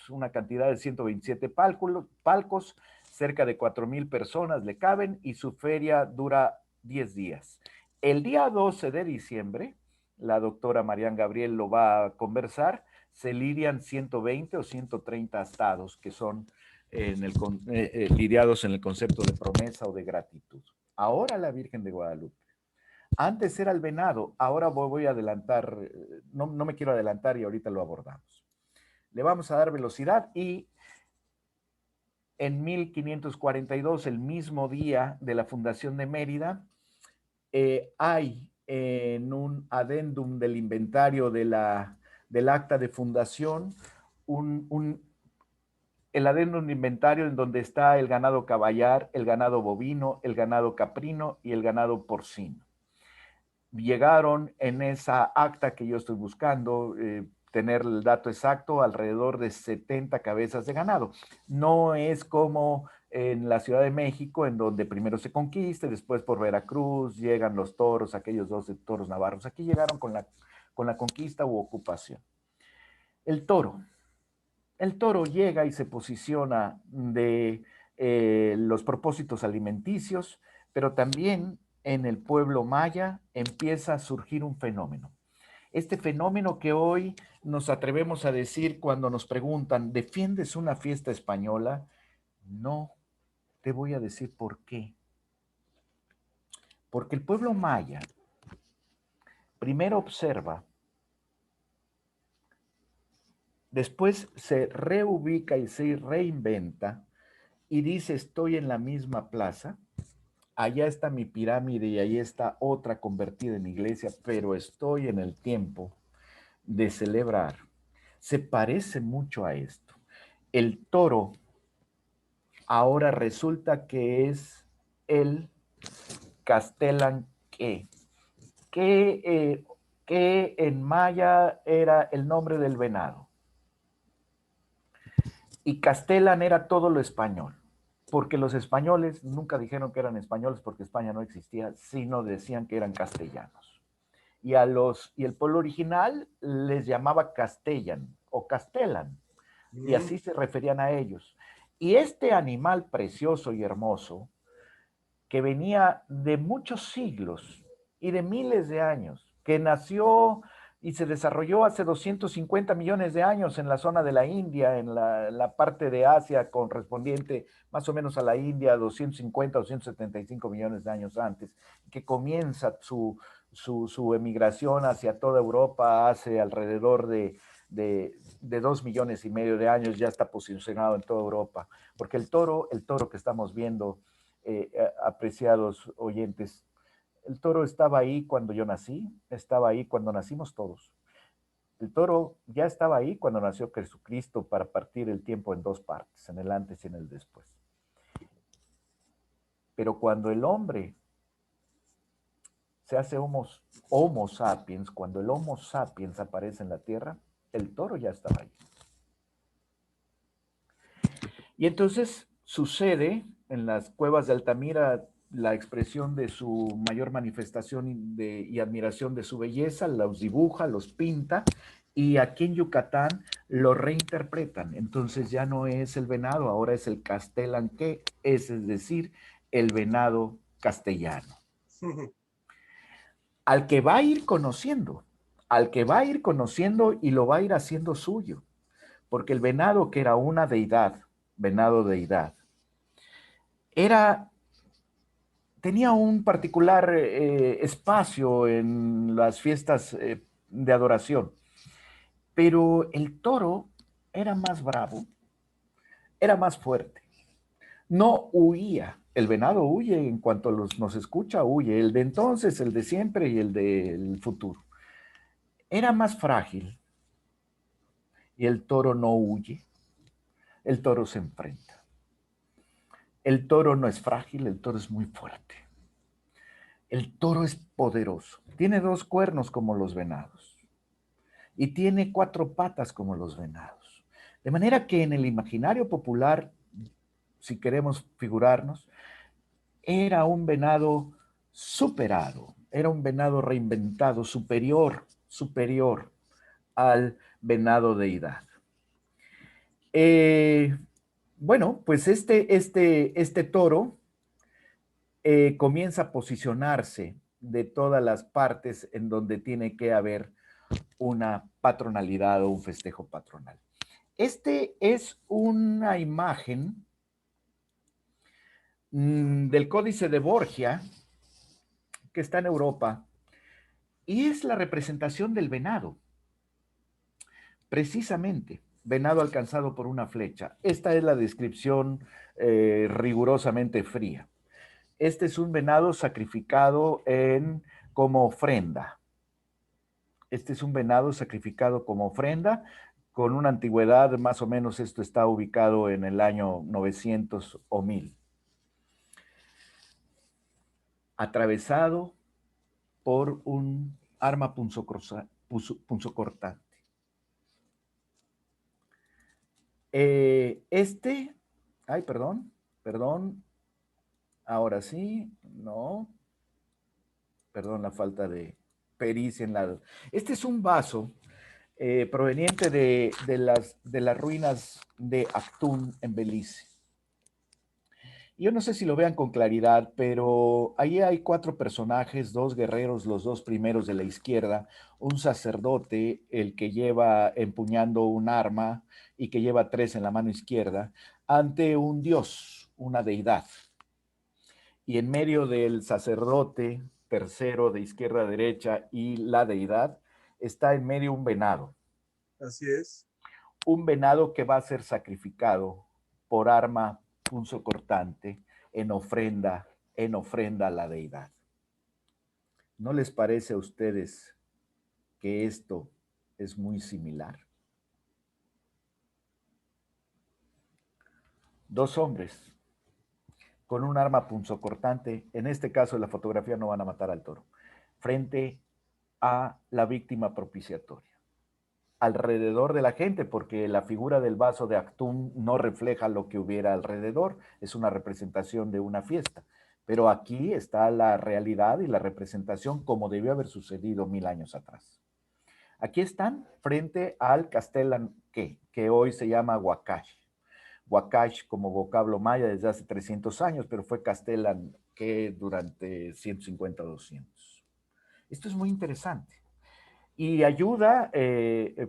una cantidad de 127 palcos, cerca de 4,000 personas le caben y su feria dura 10 días. El día 12 de diciembre, la doctora Marian Gabriel lo va a conversar, se lidian 120 o 130 astados que son lidiados en el concepto de promesa o de gratitud. Ahora la Virgen de Guadalupe. Antes era el venado, ahora voy a adelantar, no me quiero adelantar y ahorita lo abordamos. Le vamos a dar velocidad y en 1542, el mismo día de la fundación de Mérida, hay en un adendum del inventario del acta de fundación el adendum inventario en donde está el ganado caballar, el ganado bovino, el ganado caprino y el ganado porcino. Llegaron en esa acta que yo estoy buscando, tener el dato exacto, alrededor de 70 cabezas de ganado. No es como en la Ciudad de México, en donde primero se conquista, después por Veracruz llegan los toros, aquellos 12 toros navarros. Aquí llegaron con la conquista u ocupación. El toro llega y se posiciona de los propósitos alimenticios, pero también en el pueblo maya empieza a surgir un fenómeno. Este fenómeno que hoy nos atrevemos a decir cuando nos preguntan, ¿defiendes una fiesta española? No, te voy a decir por qué. Porque el pueblo maya primero observa, después se reubica y se reinventa y dice, estoy en la misma plaza, allá está mi pirámide y ahí está otra convertida en iglesia, pero estoy en el tiempo de celebrar. Se parece mucho a esto. El toro ahora resulta que es el Castellan que en maya era el nombre del venado. Y Castellan era todo lo español, porque los españoles nunca dijeron que eran españoles porque España no existía, sino decían que eran castellanos. Y el pueblo original les llamaba Castellan o Castellan, y así se referían a ellos. Y este animal precioso y hermoso, que venía de muchos siglos y de miles de años, que nació y se desarrolló hace 250 millones de años en la zona de la India, en la parte de Asia correspondiente más o menos a la India, 250 o 275 millones de años antes, que comienza su emigración hacia toda Europa hace alrededor de 2 millones y medio de años, ya está posicionado en toda Europa, porque el toro que estamos viendo, apreciados oyentes, el toro estaba ahí cuando yo nací, estaba ahí cuando nacimos todos. El toro ya estaba ahí cuando nació Jesucristo para partir el tiempo en dos partes, en el antes y en el después. Pero cuando el hombre se hace homo sapiens, cuando el Homo sapiens aparece en la tierra, el toro ya estaba ahí. Y entonces sucede en las cuevas de Altamira la expresión de su mayor manifestación y admiración de su belleza, los dibuja, los pinta, y aquí en Yucatán lo reinterpretan. Entonces ya no es el venado, ahora es el Castellan que es decir, el venado castellano. Al que va a ir conociendo y lo va a ir haciendo suyo, porque el venado, que era una deidad, venado deidad, tenía un particular espacio en las fiestas de adoración, pero el toro era más bravo, era más fuerte, no huía. El venado huye en cuanto nos escucha, huye. El de entonces, el de siempre y el del futuro. Era más frágil y el toro no huye. El toro se enfrenta. El toro no es frágil, el toro es muy fuerte. El toro es poderoso. Tiene 2 cuernos como los venados y tiene 4 patas como los venados. De manera que en el imaginario popular, si queremos figurarnos, era un venado superado, era un venado reinventado, superior al venado deidad. Bueno, pues este toro comienza a posicionarse de todas las partes en donde tiene que haber una patronalidad o un festejo patronal. Este es una imagen del Códice de Borgia, que está en Europa, y es la representación del venado. Precisamente, venado alcanzado por una flecha. Esta es la descripción rigurosamente fría. Este es un venado sacrificado como ofrenda. Este es un venado sacrificado como ofrenda con una antigüedad, más o menos esto está ubicado en el año 900 o 1000. Atravesado por un arma punzocortante. Ay, perdón, ahora sí, no, perdón la falta de pericia en la... Este es un vaso proveniente de las ruinas de Actún en Belice. Yo no sé si lo vean con claridad, pero ahí hay 4 personajes, 2 guerreros, los 2 primeros de la izquierda, un sacerdote, el que lleva empuñando un arma y que lleva 3 en la mano izquierda, ante un dios, una deidad. Y en medio del sacerdote, tercero de izquierda a derecha, y la deidad, está en medio un venado. Así es. Un venado que va a ser sacrificado por arma punzocortante en ofrenda a la deidad. ¿No les parece a ustedes que esto es muy similar? 2 hombres con un arma punzocortante, en este caso en la fotografía no van a matar al toro, frente a la víctima propiciatoria. Alrededor de la gente, porque la figura del vaso de Actún no refleja lo que hubiera alrededor, es una representación de una fiesta. Pero aquí está la realidad y la representación como debió haber sucedido 1000 años atrás. Aquí están frente al Castellan que hoy se llama Huacash. Huacash como vocablo maya desde hace 300 años, pero fue Castellan durante 150 o 200. Esto es muy interesante. Y ayuda,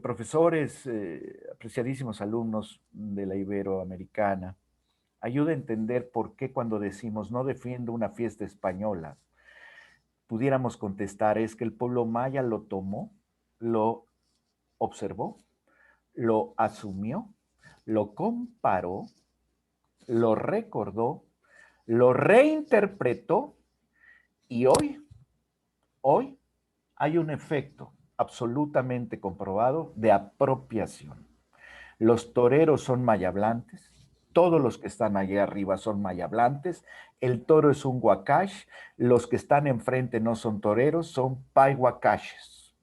profesores, apreciadísimos alumnos de la Iberoamericana, ayuda a entender por qué cuando decimos no defiendo una fiesta española, pudiéramos contestar es que el pueblo maya lo tomó, lo observó, lo asumió, lo comparó, lo recordó, lo reinterpretó y hoy hay un efecto absolutamente comprobado de apropiación. Los toreros son mayablantes, todos los que están allá arriba son mayablantes, el toro es un huacash, los que están enfrente no son toreros, son paihuacaches.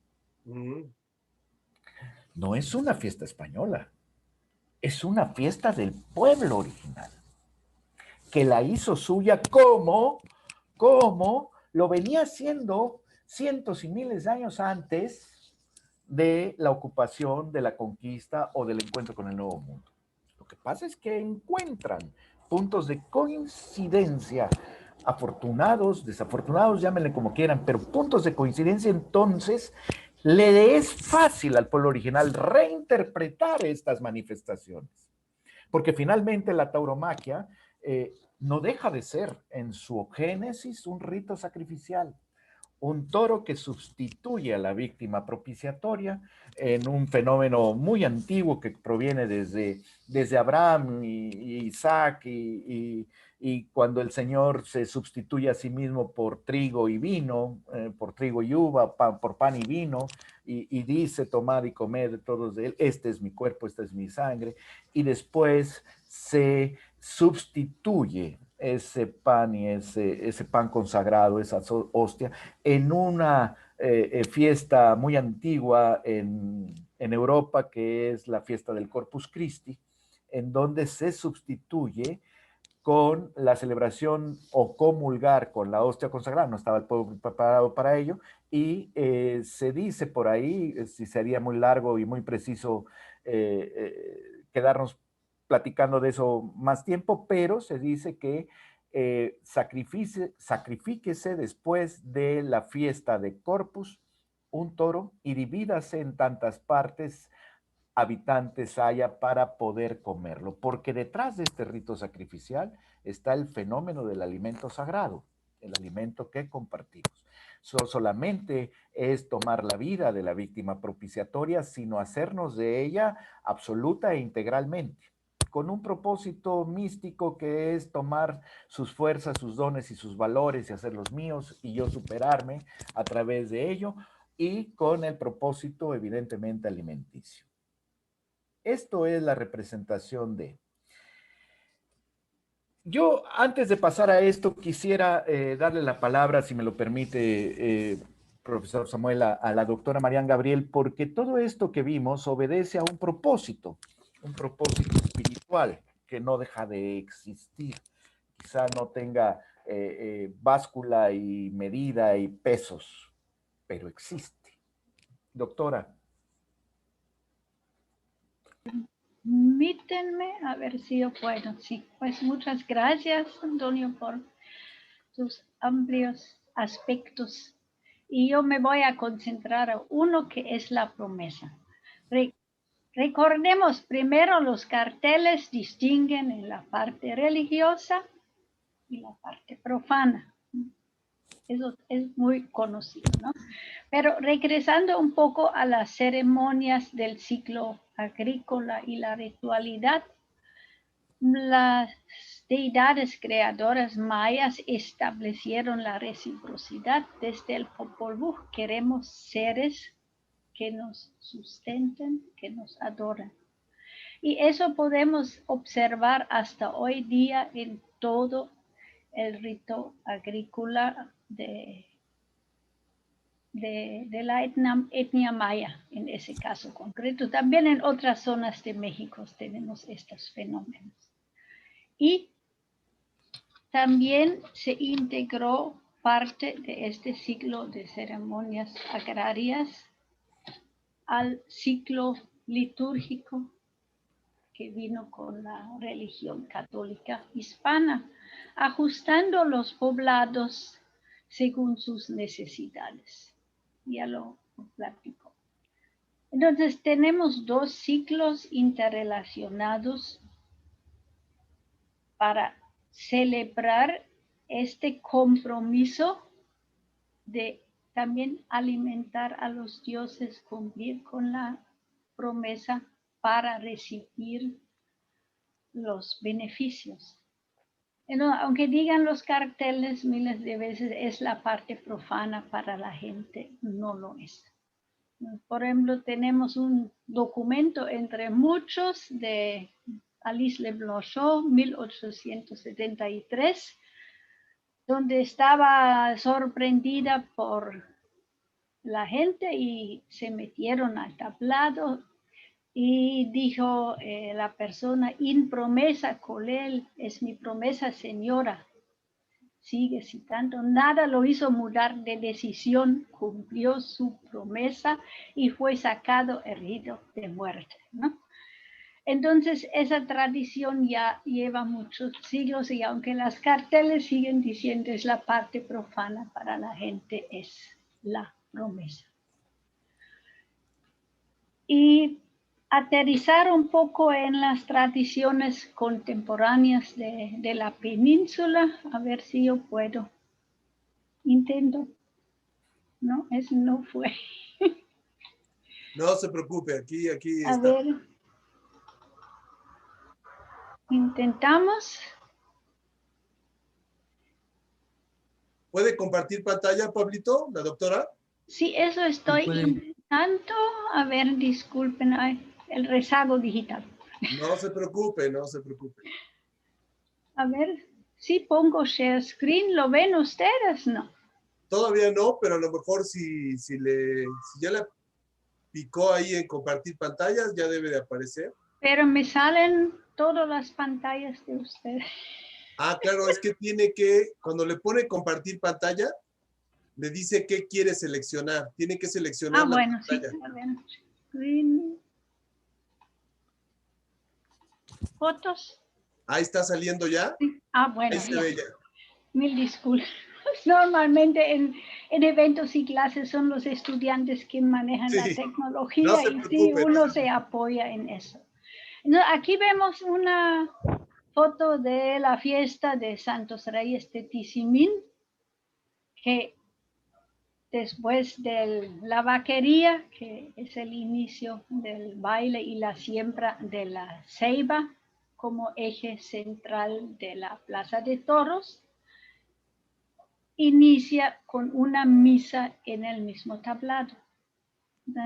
No es una fiesta española, es una fiesta del pueblo original, que la hizo suya como lo venía haciendo cientos y miles de años antes de la ocupación, de la conquista o del encuentro con el Nuevo Mundo. Lo que pasa es que encuentran puntos de coincidencia, afortunados, desafortunados, llámenle como quieran, pero puntos de coincidencia. Entonces le es fácil al pueblo original reinterpretar estas manifestaciones, porque finalmente la tauromaquia no deja de ser en su génesis un rito sacrificial, un toro que sustituye a la víctima propiciatoria en un fenómeno muy antiguo que proviene desde Abraham y Isaac y cuando el Señor se sustituye a sí mismo por trigo y vino, por trigo y uva, por pan y vino, y dice, tomad y comed de todos de él, este es mi cuerpo, esta es mi sangre, y después se sustituye ese pan y ese pan consagrado, esa hostia, en una fiesta muy antigua en Europa, que es la fiesta del Corpus Christi, en donde se sustituye con la celebración o comulgar con la hostia consagrada, no estaba el pueblo preparado para ello, y se dice por ahí, si sería muy largo y muy preciso quedarnos platicando de eso más tiempo, pero se dice que sacrifíquese después de la fiesta de Corpus un toro y divídase en tantas partes habitantes haya para poder comerlo, porque detrás de este rito sacrificial está el fenómeno del alimento sagrado, el alimento que compartimos. Solamente es tomar la vida de la víctima propiciatoria, sino hacernos de ella absoluta e integralmente, con un propósito místico que es tomar sus fuerzas, sus dones y sus valores y hacerlos míos y yo superarme a través de ello, y con el propósito evidentemente alimenticio. Esto es la representación de... Yo, antes de pasar a esto, quisiera darle la palabra, si me lo permite, profesor Samuel, a la doctora Marian Gabriel, porque todo esto que vimos obedece a un propósito espiritual que no deja de existir. Quizá no tenga báscula y medida y pesos, pero existe. Doctora. Permítanme a ver si yo puedo. Sí, pues muchas gracias, Antonio, por sus amplios aspectos. Y yo me voy a concentrar a uno que es la promesa. Recordemos primero, los carteles distinguen en la parte religiosa y la parte profana. Eso es muy conocido, ¿no? Pero regresando un poco a las ceremonias del ciclo agrícola y la ritualidad, las deidades creadoras mayas establecieron la reciprocidad desde el Popol Vuh. Queremos seres que nos sustenten, que nos adoran. Y eso podemos observar hasta hoy día en todo el rito agrícola de la etnia maya, en ese caso concreto. También en otras zonas de México tenemos estos fenómenos. Y también se integró parte de este ciclo de ceremonias agrarias al ciclo litúrgico que vino con la religión católica hispana, ajustando los poblados según sus necesidades. Ya lo platico. Entonces tenemos dos ciclos interrelacionados para celebrar este compromiso de también alimentar a los dioses, cumplir con la promesa para recibir los beneficios. Aunque digan los carteles miles de veces, es la parte profana para la gente, no lo es. Por ejemplo, tenemos un documento entre muchos de Alice Le Blanchot, 1873, donde estaba sorprendida por la gente y se metieron al tablado y dijo la persona, in promesa colel, es mi promesa señora. Sigue citando, nada lo hizo mudar de decisión, cumplió su promesa y fue sacado herido de muerte, ¿no? Entonces, esa tradición ya lleva muchos siglos y aunque las carteles siguen diciendo es la parte profana, para la gente es la promesa. Y aterrizar un poco en las tradiciones contemporáneas de la península, a ver si yo puedo. Intento. No, eso no fue. No se preocupe, aquí A está. ver. Intentamos. ¿Puede compartir pantalla, Pablito, la doctora? Sí, eso estoy intentando. A ver, disculpen, el rezago digital. No se preocupe, no se preocupe. A ver, si pongo share screen, ¿lo ven ustedes? No. Todavía no, pero a lo mejor si ya le picó ahí en compartir pantallas, ya debe de aparecer. Pero me salen todas las pantallas de ustedes. Ah, claro, es que tiene que, cuando le pone compartir pantalla, le dice qué quiere seleccionar. Tiene que seleccionar la bueno, pantalla. sí. A ver, screen. Fotos. Ahí está saliendo ya. Sí. Bueno. Ahí se ve ya. Mil disculpas. Normalmente en eventos y clases son los estudiantes que manejan la tecnología no se preocupe, y uno se apoya en eso. Aquí vemos una foto de la fiesta de Santos Reyes de Tizimín, que después de la vaquería, que es el inicio del baile y la siembra de la ceiba como eje central de la Plaza de Toros, inicia con una misa en el mismo tablado.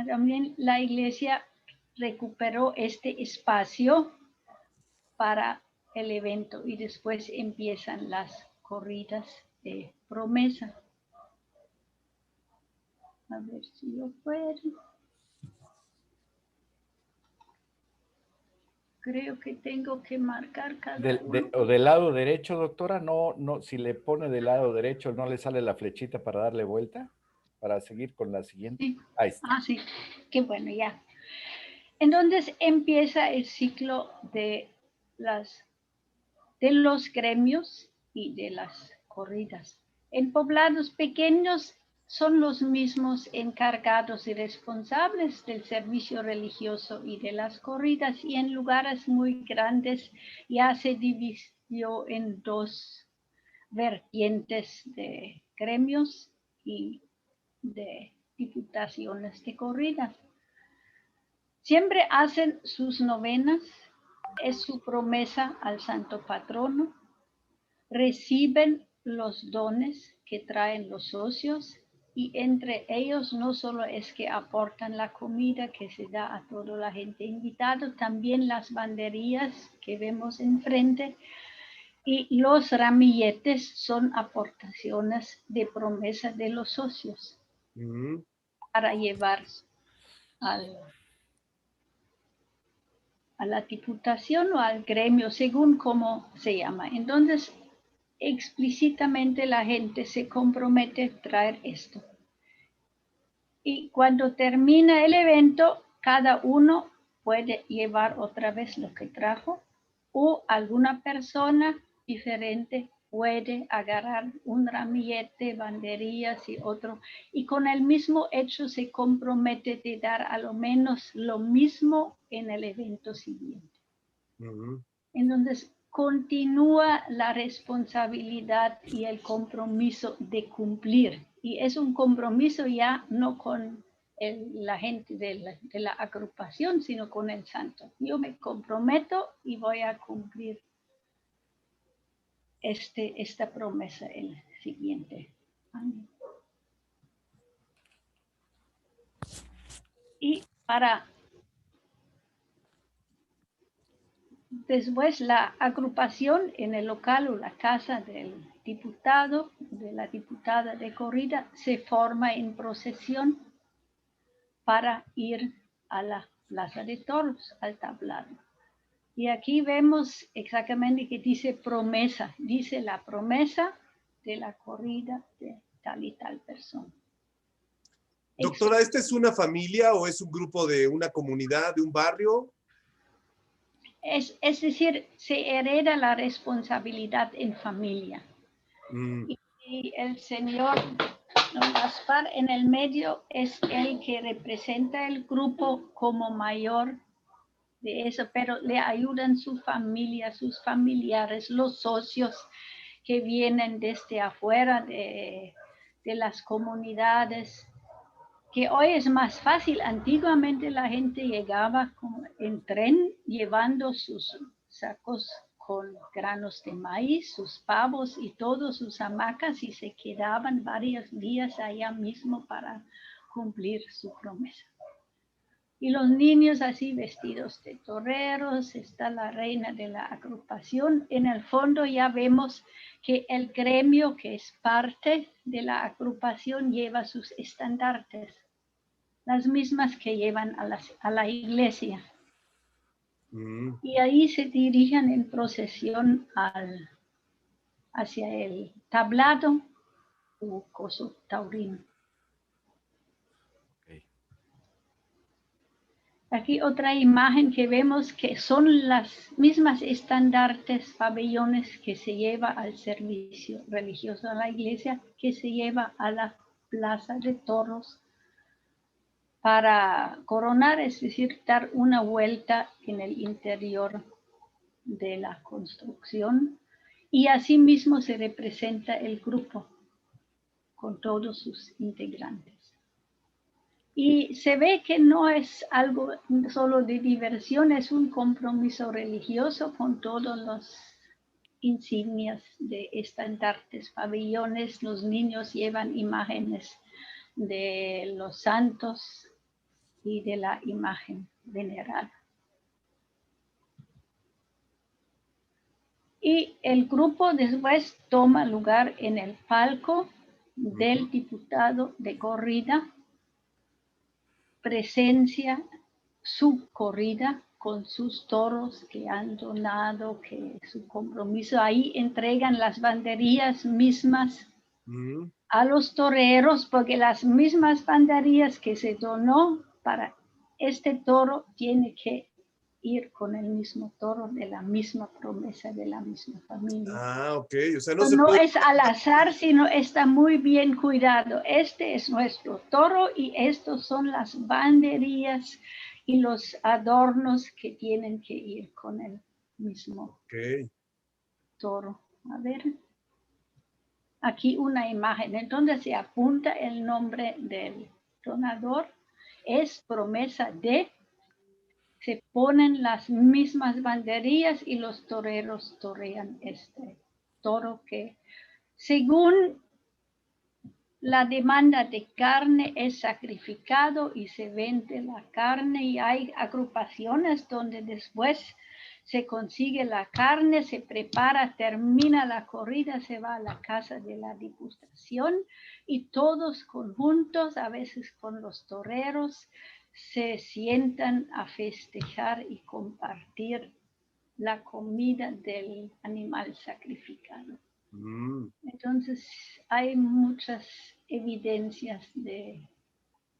También la iglesia recuperó este espacio para el evento y después empiezan las corridas de promesa. A ver si yo puedo. Creo que tengo que marcar cada uno. O del lado derecho, doctora, si le pone del lado derecho, ¿no le sale la flechita para darle vuelta? Para seguir con la siguiente. Sí. Ahí está. Ah, sí. Qué bueno, ya. Entonces empieza el ciclo de los gremios y de las corridas. En poblados pequeños son los mismos encargados y responsables del servicio religioso y de las corridas, y en lugares muy grandes ya se dividió en dos vertientes de gremios y de diputaciones de corrida. Siempre hacen sus novenas, es su promesa al santo patrono, reciben los dones que traen los socios, y entre ellos no solo es que aportan la comida que se da a toda la gente invitada, también las banderías que vemos enfrente y los ramilletes son aportaciones de promesa de los socios para llevar a la diputación o al gremio, según cómo se llama. Entonces, explícitamente la gente se compromete a traer esto. Y cuando termina el evento, cada uno puede llevar otra vez lo que trajo, o alguna persona diferente puede agarrar un ramillete, banderías y otro, y con el mismo hecho se compromete de dar a lo menos lo mismo en el evento siguiente. Entonces, continúa la responsabilidad y el compromiso de cumplir. Y es un compromiso ya no con la gente de la agrupación, sino con el santo. Yo me comprometo y voy a cumplir esta promesa el siguiente año. Y después la agrupación en el local o la casa del diputado, de la diputada de corrida, se forma en procesión para ir a la Plaza de Toros, al tablado. Y aquí vemos exactamente que dice promesa, dice la promesa de la corrida de tal y tal persona. Doctora, ¿esta es una familia o es un grupo de una comunidad, de un barrio? Es decir, se hereda la responsabilidad en familia. Y el señor don Gaspar en el medio es el que representa el grupo como mayor de eso, pero le ayudan su familia, sus familiares, los socios que vienen desde afuera de las comunidades, que hoy es más fácil. Antiguamente la gente llegaba en tren llevando sus sacos con granos de maíz, sus pavos y todas sus hamacas, y se quedaban varios días allá mismo para cumplir su promesa. Y los niños así vestidos de toreros, está la reina de la agrupación. En el fondo ya vemos que el gremio, que es parte de la agrupación, lleva sus estandartes, las mismas que llevan a la iglesia. Y ahí se dirigen en procesión hacia el tablado o coso taurino. Aquí otra imagen que vemos que son las mismas estandartes, pabellones que se lleva al servicio religioso a la iglesia, que se lleva a la Plaza de Toros para coronar, es decir, dar una vuelta en el interior de la construcción, y asimismo se representa el grupo con todos sus integrantes. Y se ve que no es algo solo de diversión, es un compromiso religioso con todos los insignias de estandartes, pabellones. Los niños llevan imágenes de los santos y de la imagen venerada. Y el grupo después toma lugar en el palco del diputado de corrida, presencia su corrida con sus toros que han donado, que su compromiso. Ahí entregan las banderillas mismas a los toreros, porque las mismas banderillas que se donó para este toro tiene que ir con el mismo toro de la misma promesa de la misma familia. Ah, ok. O sea, No es al azar, sino está muy bien cuidado. Este es nuestro toro y estos son las banderillas y los adornos que tienen que ir con el mismo toro. A ver. Aquí una imagen. Entonces se apunta el nombre del donador. Es promesa de. Se ponen las mismas banderillas y los toreros torean este toro que, según la demanda de carne, es sacrificado y se vende la carne, y hay agrupaciones donde después se consigue la carne, se prepara, termina la corrida, se va a la casa de la diputación y todos conjuntos, a veces con los toreros, se sientan a festejar y compartir la comida del animal sacrificado. Entonces hay muchas evidencias de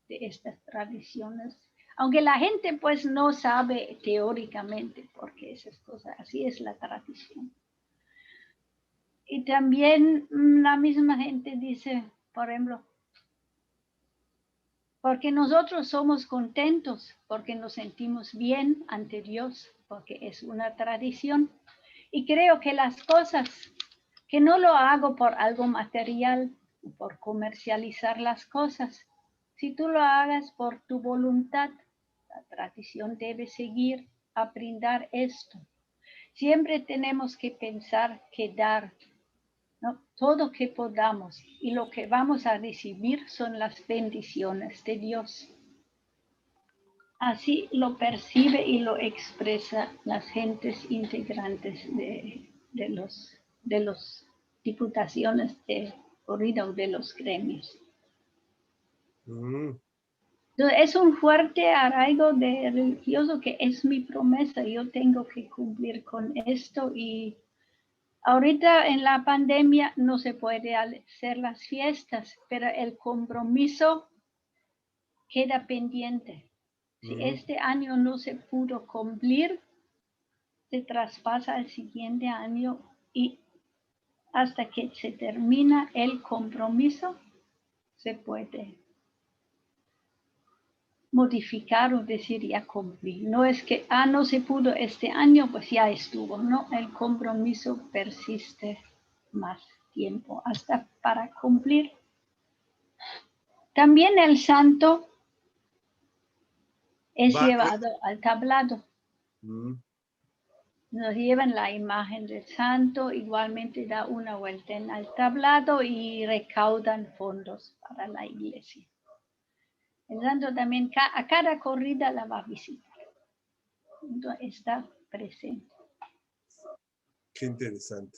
estas tradiciones, aunque la gente pues no sabe teóricamente porque esas cosas, así es la tradición. Y también la misma gente dice, por ejemplo, porque nosotros somos contentos, porque nos sentimos bien ante Dios, porque es una tradición. Y creo que las cosas, que no lo hago por algo material, por comercializar las cosas. Si tú lo hagas por tu voluntad, la tradición debe seguir a brindar esto. Siempre tenemos que pensar que dar, ¿no? Todo que podamos, y lo que vamos a recibir son las bendiciones de Dios. Así lo percibe y lo expresa las gentes integrantes de los diputaciones de corrida o de los gremios. Entonces, es un fuerte arraigo de religioso que es mi promesa. Yo tengo que cumplir con esto, y ahorita en la pandemia no se puede hacer las fiestas, pero el compromiso queda pendiente. Si este año no se pudo cumplir, se traspasa al siguiente año, y hasta que se termina el compromiso se puede modificar o decir ya cumplí. No es que, no se pudo este año, pues ya estuvo. No, el compromiso persiste más tiempo hasta para cumplir. También el santo es llevado al tablado. Nos llevan la imagen del santo, igualmente da una vuelta en el tablado y recaudan fondos para la iglesia. El santo también a cada corrida la va a visitar. Entonces, está presente. Qué interesante.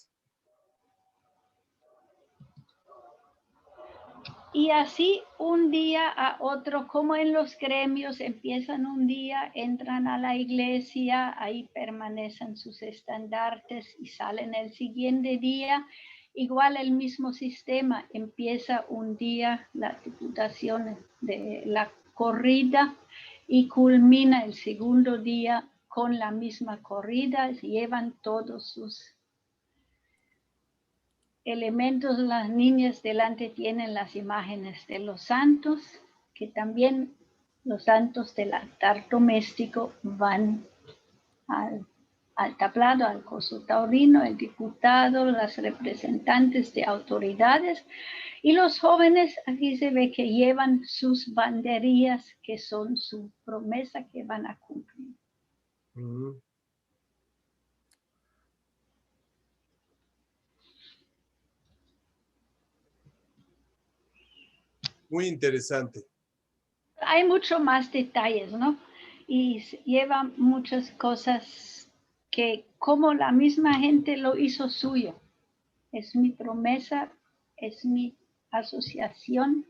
Y así un día a otro, como en los gremios, empiezan un día, entran a la iglesia, ahí permanecen sus estandartes y salen el siguiente día. Igual el mismo sistema, empieza un día la diputación de la corrida y culmina el segundo día con la misma corrida. Llevan todos sus elementos. Las niñas delante tienen las imágenes de los santos, que también los santos del altar doméstico van al tablado, al coso taurino, el diputado, las representantes de autoridades, y los jóvenes, aquí se ve que llevan sus banderías, que son su promesa que van a cumplir. Muy interesante. hay mucho más detalles, ¿no? Y lleva muchas cosas que como la misma gente lo hizo suyo. Es mi promesa, es mi asociación,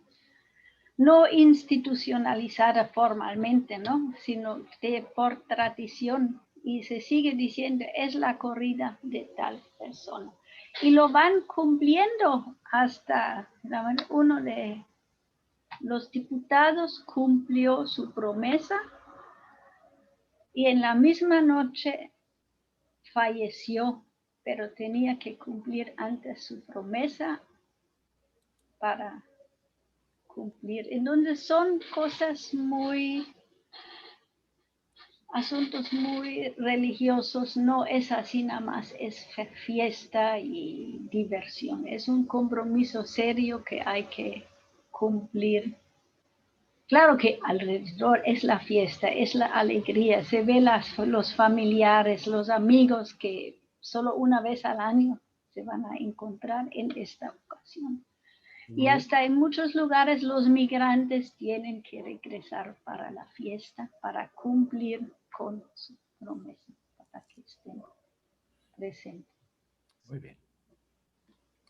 no institucionalizada formalmente, ¿no? Sino por tradición. Y se sigue diciendo, es la corrida de tal persona. Y lo van cumpliendo hasta uno de los diputados cumplió su promesa y en la misma noche falleció, pero tenía que cumplir antes su promesa para cumplir. Entonces son cosas asuntos muy religiosos, no es así nada más, es fiesta y diversión. Es un compromiso serio que hay que cumplir. Claro que alrededor es la fiesta, es la alegría, se ve los familiares, los amigos que solo una vez al año se van a encontrar en esta ocasión. Y hasta en muchos lugares los migrantes tienen que regresar para la fiesta, para cumplir con su promesa, para que estén presentes. Muy bien.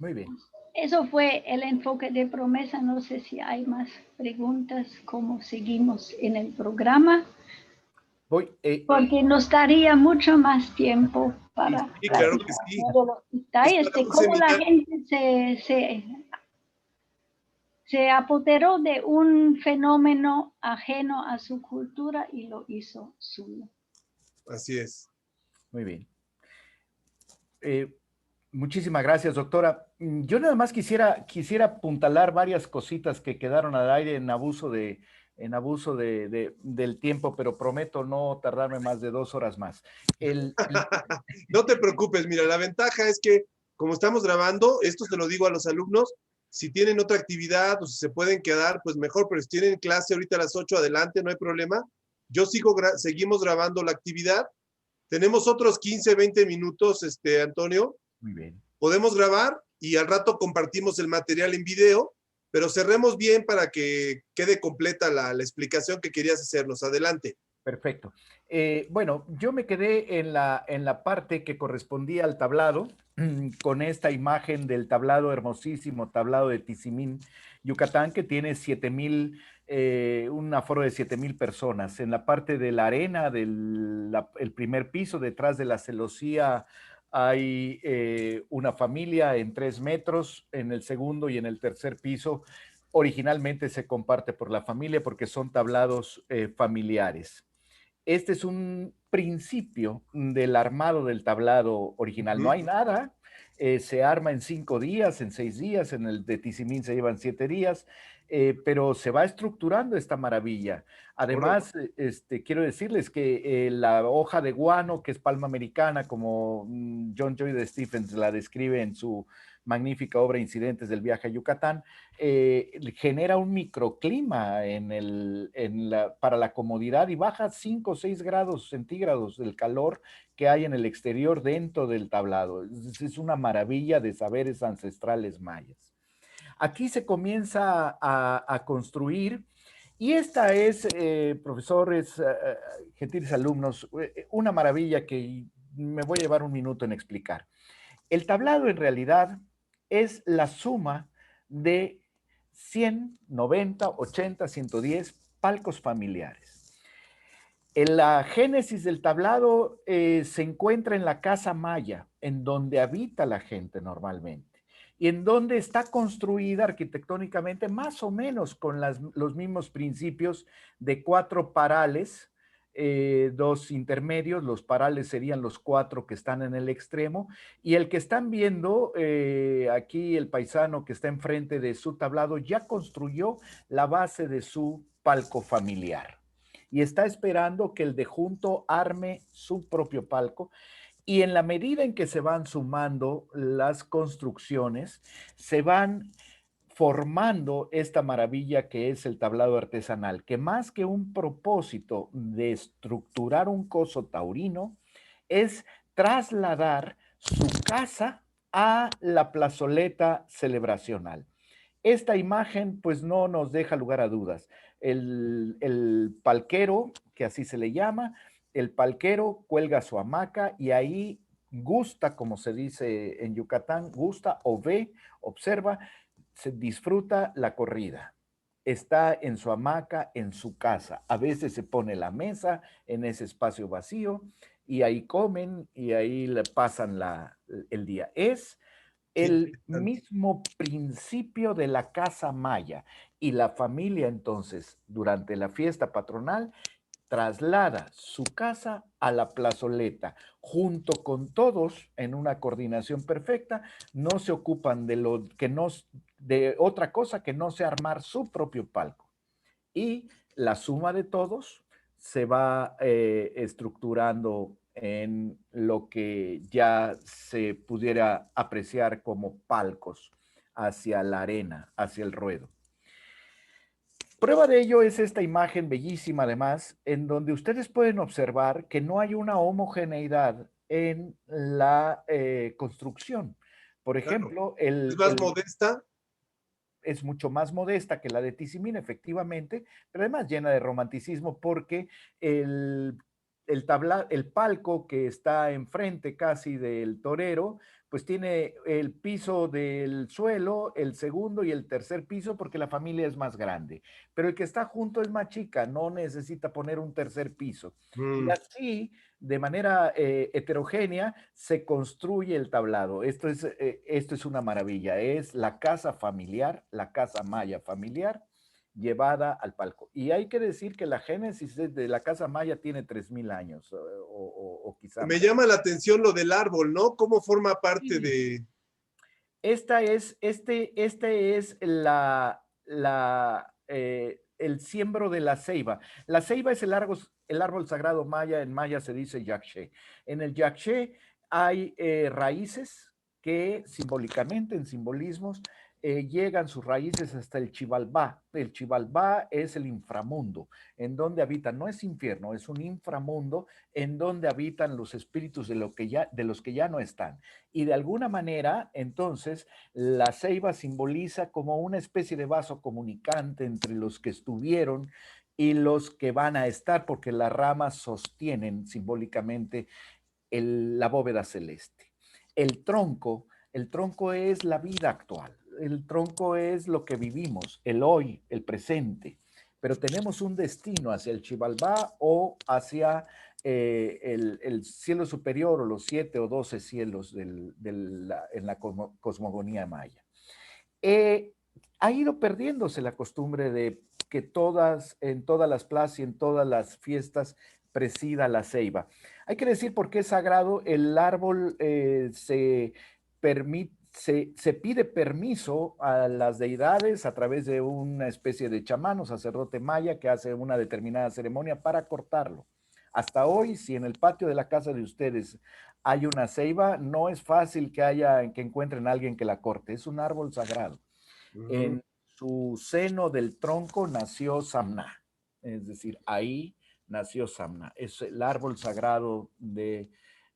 Muy bien. Eso fue el enfoque de promesa. No sé si hay más preguntas, cómo seguimos en el programa. Porque nos daría mucho más tiempo para sí, claro que sí. los detalles de cómo la gente se apoderó de un fenómeno ajeno a su cultura y lo hizo suyo. Así es. Muy bien. Muchísimas gracias, doctora. Yo nada más quisiera apuntalar varias cositas que quedaron al aire en abuso del tiempo, pero prometo no tardarme más de 2 horas más. No te preocupes, mira, la ventaja es que como estamos grabando, esto se lo digo a los alumnos, si tienen otra actividad o si se pueden quedar, pues mejor, pero si tienen clase ahorita a las 8, adelante, no hay problema. Seguimos grabando la actividad. Tenemos otros 15, 20 minutos, Antonio. Muy bien. Podemos grabar y al rato compartimos el material en video, pero cerremos bien para que quede completa la explicación que querías hacernos. Adelante. Perfecto. Bueno, yo me quedé en la parte que correspondía al tablado, con esta imagen del tablado, hermosísimo tablado de Tizimín, Yucatán, que tiene 7,000, un aforo de 7,000 personas. En la parte de la arena, el primer piso, detrás de la celosía, hay una familia en 3 metros. En el segundo y en el tercer piso, originalmente se comparte por la familia porque son tablados familiares. Este es un principio del armado del tablado original. No hay nada. Se arma en 5 días, en 6 días. En el de Tizimín se llevan 7 días. Pero se va estructurando esta maravilla. Además, quiero decirles que la hoja de guano, que es palma americana, como John Joy Stephens la describe en su magnífica obra Incidentes del viaje a Yucatán, genera un microclima para la comodidad y baja 5 o 6 grados centígrados del calor que hay en el exterior dentro del tablado. Es una maravilla de saberes ancestrales mayas. Aquí se comienza a construir, y esta es, profesores, gentiles alumnos, una maravilla que me voy a llevar un minuto en explicar. El tablado en realidad es la suma de 100, 90, 80, 110 palcos familiares. En la génesis del tablado se encuentra en la casa maya, en donde habita la gente normalmente, y en donde está construida arquitectónicamente más o menos con los mismos principios de 4 parales, 2 intermedios. Los parales serían los 4 que están en el extremo, y el que están viendo aquí, el paisano que está enfrente de su tablado, ya construyó la base de su palco familiar y está esperando que el de junto arme su propio palco. Y en la medida en que se van sumando las construcciones, se van formando esta maravilla que es el tablado artesanal, que más que un propósito de estructurar un coso taurino, es trasladar su casa a la plazoleta celebracional. Esta imagen pues no nos deja lugar a dudas. El palquero, que así se le llama, el palquero cuelga su hamaca y ahí gusta, como se dice en Yucatán, gusta o ve, observa, se disfruta la corrida. Está en su hamaca, en su casa. A veces se pone la mesa en ese espacio vacío y ahí comen y ahí le pasan el día. Es Qué el interesante. mismo principio de la casa maya y la familia entonces durante la fiesta patronal traslada su casa a la plazoleta junto con todos en una coordinación perfecta, no se ocupan de lo que no de otra cosa que no sea armar su propio palco y la suma de todos se va estructurando en lo que ya se pudiera apreciar como palcos hacia la arena, hacia el ruedo. Prueba de ello es esta imagen bellísima además, en donde ustedes pueden observar que no hay una homogeneidad en la construcción. Por Claro. ejemplo, Es más modesta. es mucho más modesta que la de Tizimín, efectivamente, pero además llena de romanticismo porque el palco que está enfrente casi del torero, pues tiene el piso del suelo, el segundo y el tercer piso porque la familia es más grande, pero el que está junto es más chica, no necesita poner un tercer piso. Y así de manera heterogénea se construye el tablado. Esto es una maravilla. Es la casa familiar, la casa maya familiar llevada al palco. Y hay que decir que la génesis de la casa maya tiene 3000 años o quizá Me más. llama la atención lo del árbol, ¿no? ¿Cómo forma parte Sí. de...? Este es el siembro de la ceiba. La ceiba es el árbol sagrado maya, en maya se dice yakshe. En el yakshe hay raíces que simbólicamente, en simbolismos, llegan sus raíces hasta el Chivalbá. El Chivalbá es el inframundo, en donde habitan, no es infierno, es un inframundo en donde habitan los espíritus de los que ya no están. Y de alguna manera, entonces, la ceiba simboliza como una especie de vaso comunicante entre los que estuvieron y los que van a estar, porque las ramas sostienen simbólicamente la bóveda celeste. El tronco es la vida actual, el tronco es lo que vivimos, el hoy, el presente, pero tenemos un destino hacia el Xibalbá o hacia el cielo superior o los 7 o 12 cielos en la cosmogonía maya. Ha ido perdiéndose la costumbre de que en todas las plazas y en todas las fiestas presida la ceiba. Hay que decir por qué es sagrado, el árbol se pide permiso a las deidades a través de una especie de chamán o sacerdote maya que hace una determinada ceremonia para cortarlo. Hasta hoy, si en el patio de la casa de ustedes hay una ceiba, no es fácil que encuentren a alguien que la corte. Es un árbol sagrado. En su seno del tronco nació Samná, es decir, ahí nació Samná. Es el árbol sagrado de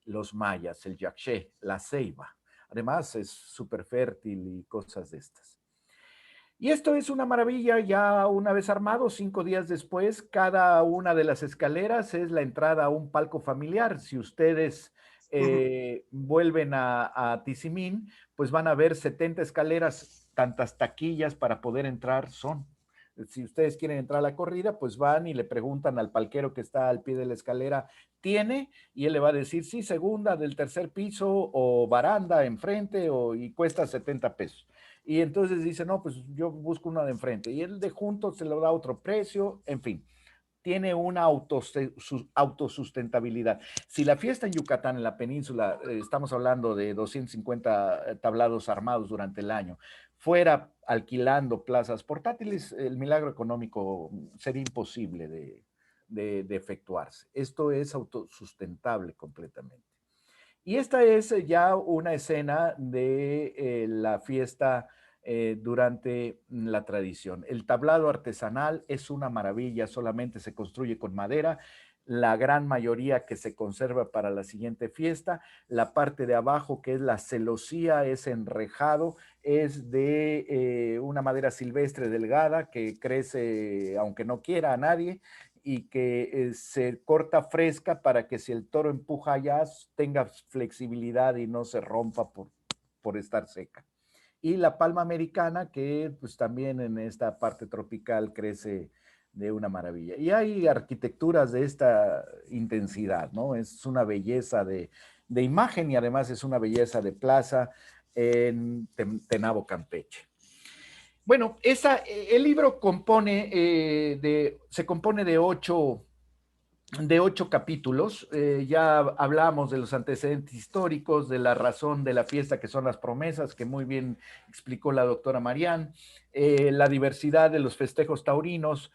los mayas, el yakshe, la ceiba. Además es súper fértil y cosas de estas. Y esto es una maravilla, ya una vez armado, 5 días después, cada una de las escaleras es la entrada a un palco familiar. Si ustedes vuelven a Tizimín, pues van a ver 70 escaleras, tantas taquillas para poder entrar son. Si ustedes quieren entrar a la corrida, pues van y le preguntan al palquero que está al pie de la escalera, ¿tiene? Y él le va a decir, sí, segunda del tercer piso o baranda enfrente y cuesta 70 pesos. Y entonces dice, no, pues yo busco una de enfrente. Y el de junto se lo da otro precio, en fin. Tiene una autosustentabilidad. Si la fiesta en Yucatán, en la península, estamos hablando de 250 tablados armados durante el año, fuera alquilando plazas portátiles, el milagro económico sería imposible de efectuarse. Esto es autosustentable completamente. Y esta es ya una escena de la fiesta durante la tradición. El tablado artesanal es una maravilla, solamente se construye con madera. la gran mayoría que se conserva para la siguiente fiesta. La parte de abajo, que es la celosía, es enrejado, es de una madera silvestre delgada que crece aunque no quiera a nadie y que se corta fresca para que si el toro empuja allá tenga flexibilidad y no se rompa por estar seca. Y la palma americana, que pues también en esta parte tropical crece de una maravilla. Y hay arquitecturas de esta intensidad, ¿no? Es una belleza de imagen y además es una belleza de plaza en Tenabo, Campeche. Bueno, el libro se compone de ocho capítulos. Ya hablamos de los antecedentes históricos, de la razón de la fiesta, que son las promesas, que muy bien explicó la doctora Marián, la diversidad de los festejos taurinos.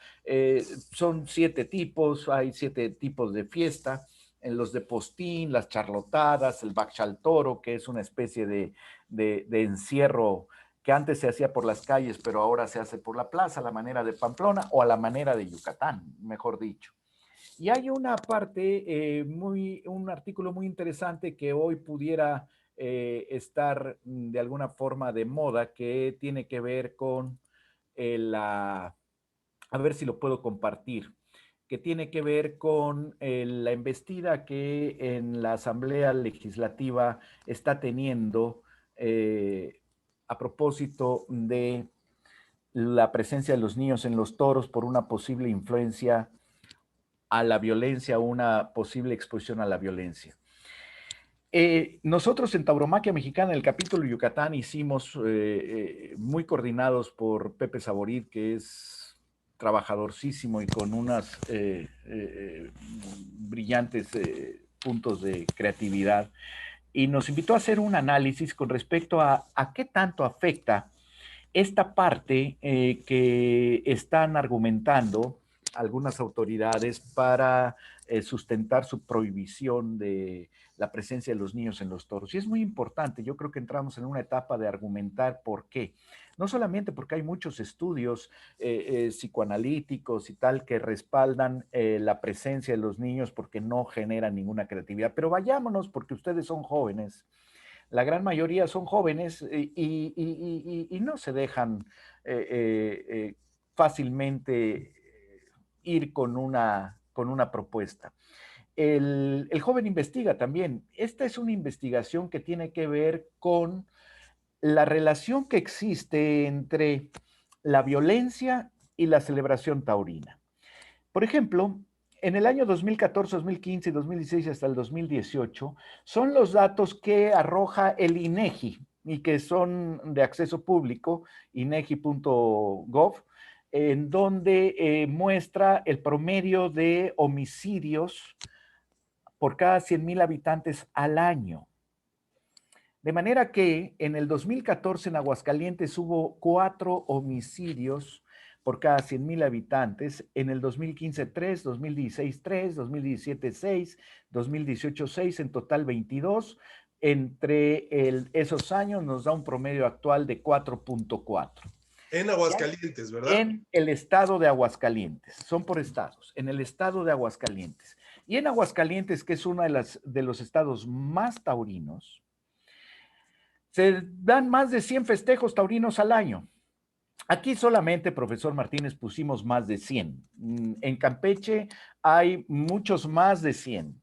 Son 7 tipos, hay 7 tipos de fiesta, en los de postín, las charlotadas, el bachal toro, que es una especie de encierro que antes se hacía por las calles, pero ahora se hace por la plaza, a la manera de Pamplona o a la manera de Yucatán, mejor dicho. Y hay una parte, un artículo muy interesante que hoy pudiera estar de alguna forma de moda, que tiene que ver con a ver si lo puedo compartir, que tiene que ver con la embestida que en la Asamblea Legislativa está teniendo a propósito de la presencia de los niños en los toros por una posible influencia a la violencia, una posible exposición a la violencia. Nosotros en Tauromaquia Mexicana, en el capítulo Yucatán, hicimos, muy coordinados por Pepe Saborit, que es trabajadorcísimo y con unas brillantes puntos de creatividad, y nos invitó a hacer un análisis con respecto a qué tanto afecta esta parte que están argumentando algunas autoridades para sustentar su prohibición de la presencia de los niños en los toros. Y es muy importante, yo creo que entramos en una etapa de argumentar por qué. No solamente porque hay muchos estudios psicoanalíticos y tal que respaldan la presencia de los niños porque no generan ninguna creatividad, pero vayámonos porque ustedes son jóvenes. La gran mayoría son jóvenes y no se dejan fácilmente ir con una propuesta. El joven investiga también. Esta es una investigación que tiene que ver con la relación que existe entre la violencia y la celebración taurina. Por ejemplo, en el año 2014, 2015, 2016 hasta el 2018 son los datos que arroja el INEGI y que son de acceso público, inegi.gov, en donde muestra el promedio de homicidios por cada 100,000 habitantes al año. De manera que en el 2014 en Aguascalientes hubo 4 homicidios por cada 100,000 habitantes, en el 2015 3, 2016 3, 2017 6, 2018 6, en total 22. Entre esos años nos da un promedio actual de 4.4. En Aguascalientes, ¿verdad? En el estado de Aguascalientes, son por estados, en el estado de Aguascalientes. Y en Aguascalientes, que es uno de los estados más taurinos, se dan más de 100 festejos taurinos al año. Aquí solamente, profesor Martínez, pusimos más de 100. En Campeche hay muchos más de 100.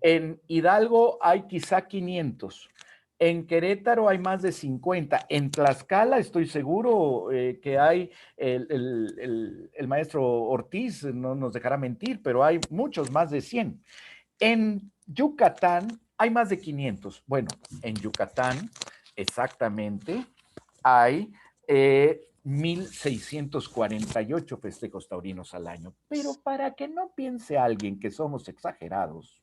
En Hidalgo hay quizá 500. En Querétaro hay más de 50. En Tlaxcala estoy seguro que hay el maestro Ortiz, no nos dejará mentir, pero hay muchos más de 100. En Yucatán hay más de 500. Bueno, en Yucatán exactamente hay 1,648 festejos taurinos al año. Pero para que no piense alguien que somos exagerados,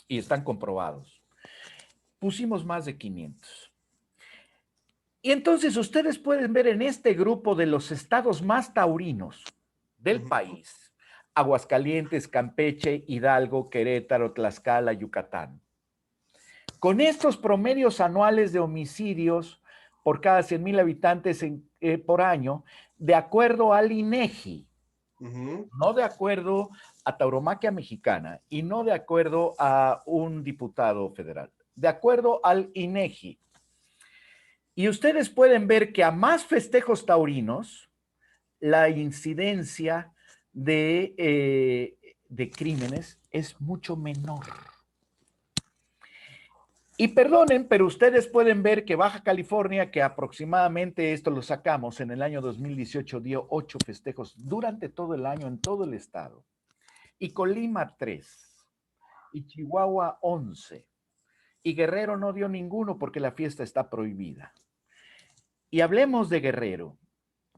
y están comprobados, pusimos más de 500. Y entonces ustedes pueden ver en este grupo de los estados más taurinos del país, Aguascalientes, Campeche, Hidalgo, Querétaro, Tlaxcala, Yucatán. Con estos promedios anuales de homicidios por cada 100,000 habitantes por año, de acuerdo al INEGI, No de acuerdo a Tauromaquia Mexicana y no de acuerdo a un diputado federal, de acuerdo al INEGI. Y ustedes pueden ver que a más festejos taurinos, la incidencia de crímenes es mucho menor. Y perdonen, pero ustedes pueden ver que Baja California, que aproximadamente esto lo sacamos en el año 2018, dio 8 festejos durante todo el año en todo el estado. Y Colima 3. Y Chihuahua 11. Y Guerrero no dio ninguno porque la fiesta está prohibida. Y hablemos de Guerrero.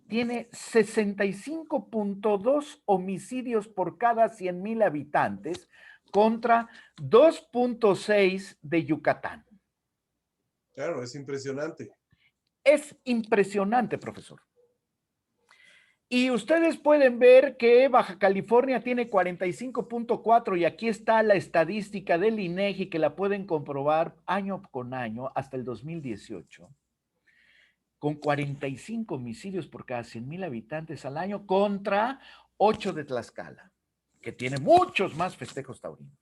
Tiene 65.2 homicidios por cada 100,000 habitantes contra 2.6 de Yucatán. Claro, es impresionante. Es impresionante, profesor. Y ustedes pueden ver que Baja California tiene 45.4 y aquí está la estadística del INEGI que la pueden comprobar año con año hasta el 2018. Con 45 homicidios por cada 100,000 habitantes al año contra 8 de Tlaxcala, que tiene muchos más festejos taurinos.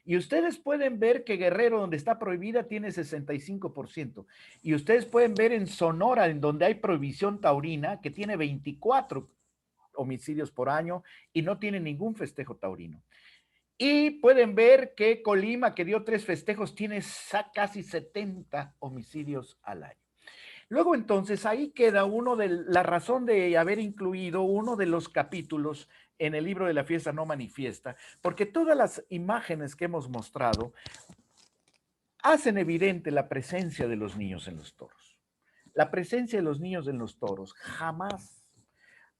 Y ustedes pueden ver que Guerrero, donde está prohibida, tiene 65%. Y ustedes pueden ver en Sonora, en donde hay prohibición taurina, que tiene 24 homicidios por año y no tiene ningún festejo taurino. Y pueden ver que Colima, que dio 3 festejos, tiene casi 70 homicidios al año. Luego entonces ahí queda la razón de haber incluido uno de los capítulos en el libro de la fiesta no manifiesta, porque todas las imágenes que hemos mostrado hacen evidente la presencia de los niños en los toros. La presencia de los niños en los toros jamás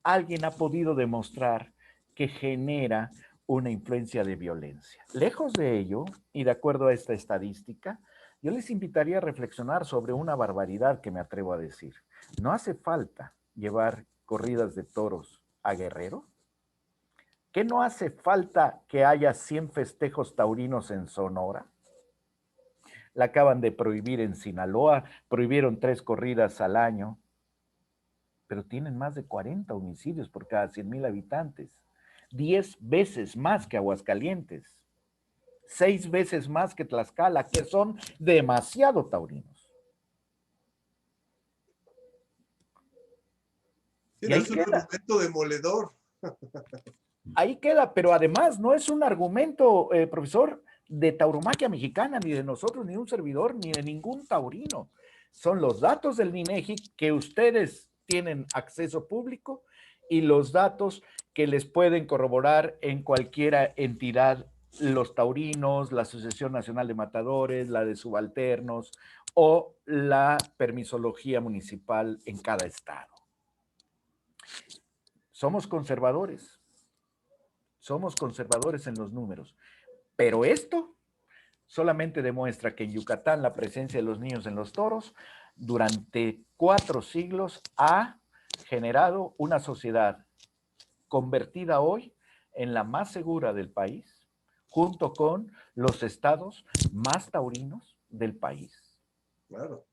alguien ha podido demostrar que genera una influencia de violencia. Lejos de ello, y de acuerdo a esta estadística, yo les invitaría a reflexionar sobre una barbaridad que me atrevo a decir. ¿No hace falta llevar corridas de toros a Guerrero? ¿Qué no hace falta que haya 100 festejos taurinos en Sonora? La acaban de prohibir en Sinaloa, prohibieron 3 corridas al año, pero tienen más de 40 homicidios por cada 100,000 habitantes, 10 veces más que Aguascalientes, 6 veces más que Tlaxcala, que son demasiado taurinos. Sí, es un argumento demoledor. Ahí queda, pero además no es un argumento, profesor, de Tauromaquia Mexicana, ni de nosotros, ni de un servidor, ni de ningún taurino. Son los datos del INEGI que ustedes tienen acceso público y los datos que les pueden corroborar en cualquier entidad, los taurinos, la Asociación Nacional de Matadores, la de subalternos o la permisología municipal en cada estado. Somos conservadores en los números, pero esto solamente demuestra que en Yucatán la presencia de los niños en los toros durante 4 siglos ha generado una sociedad convertida hoy en la más segura del país, junto con los estados más taurinos del país. Claro.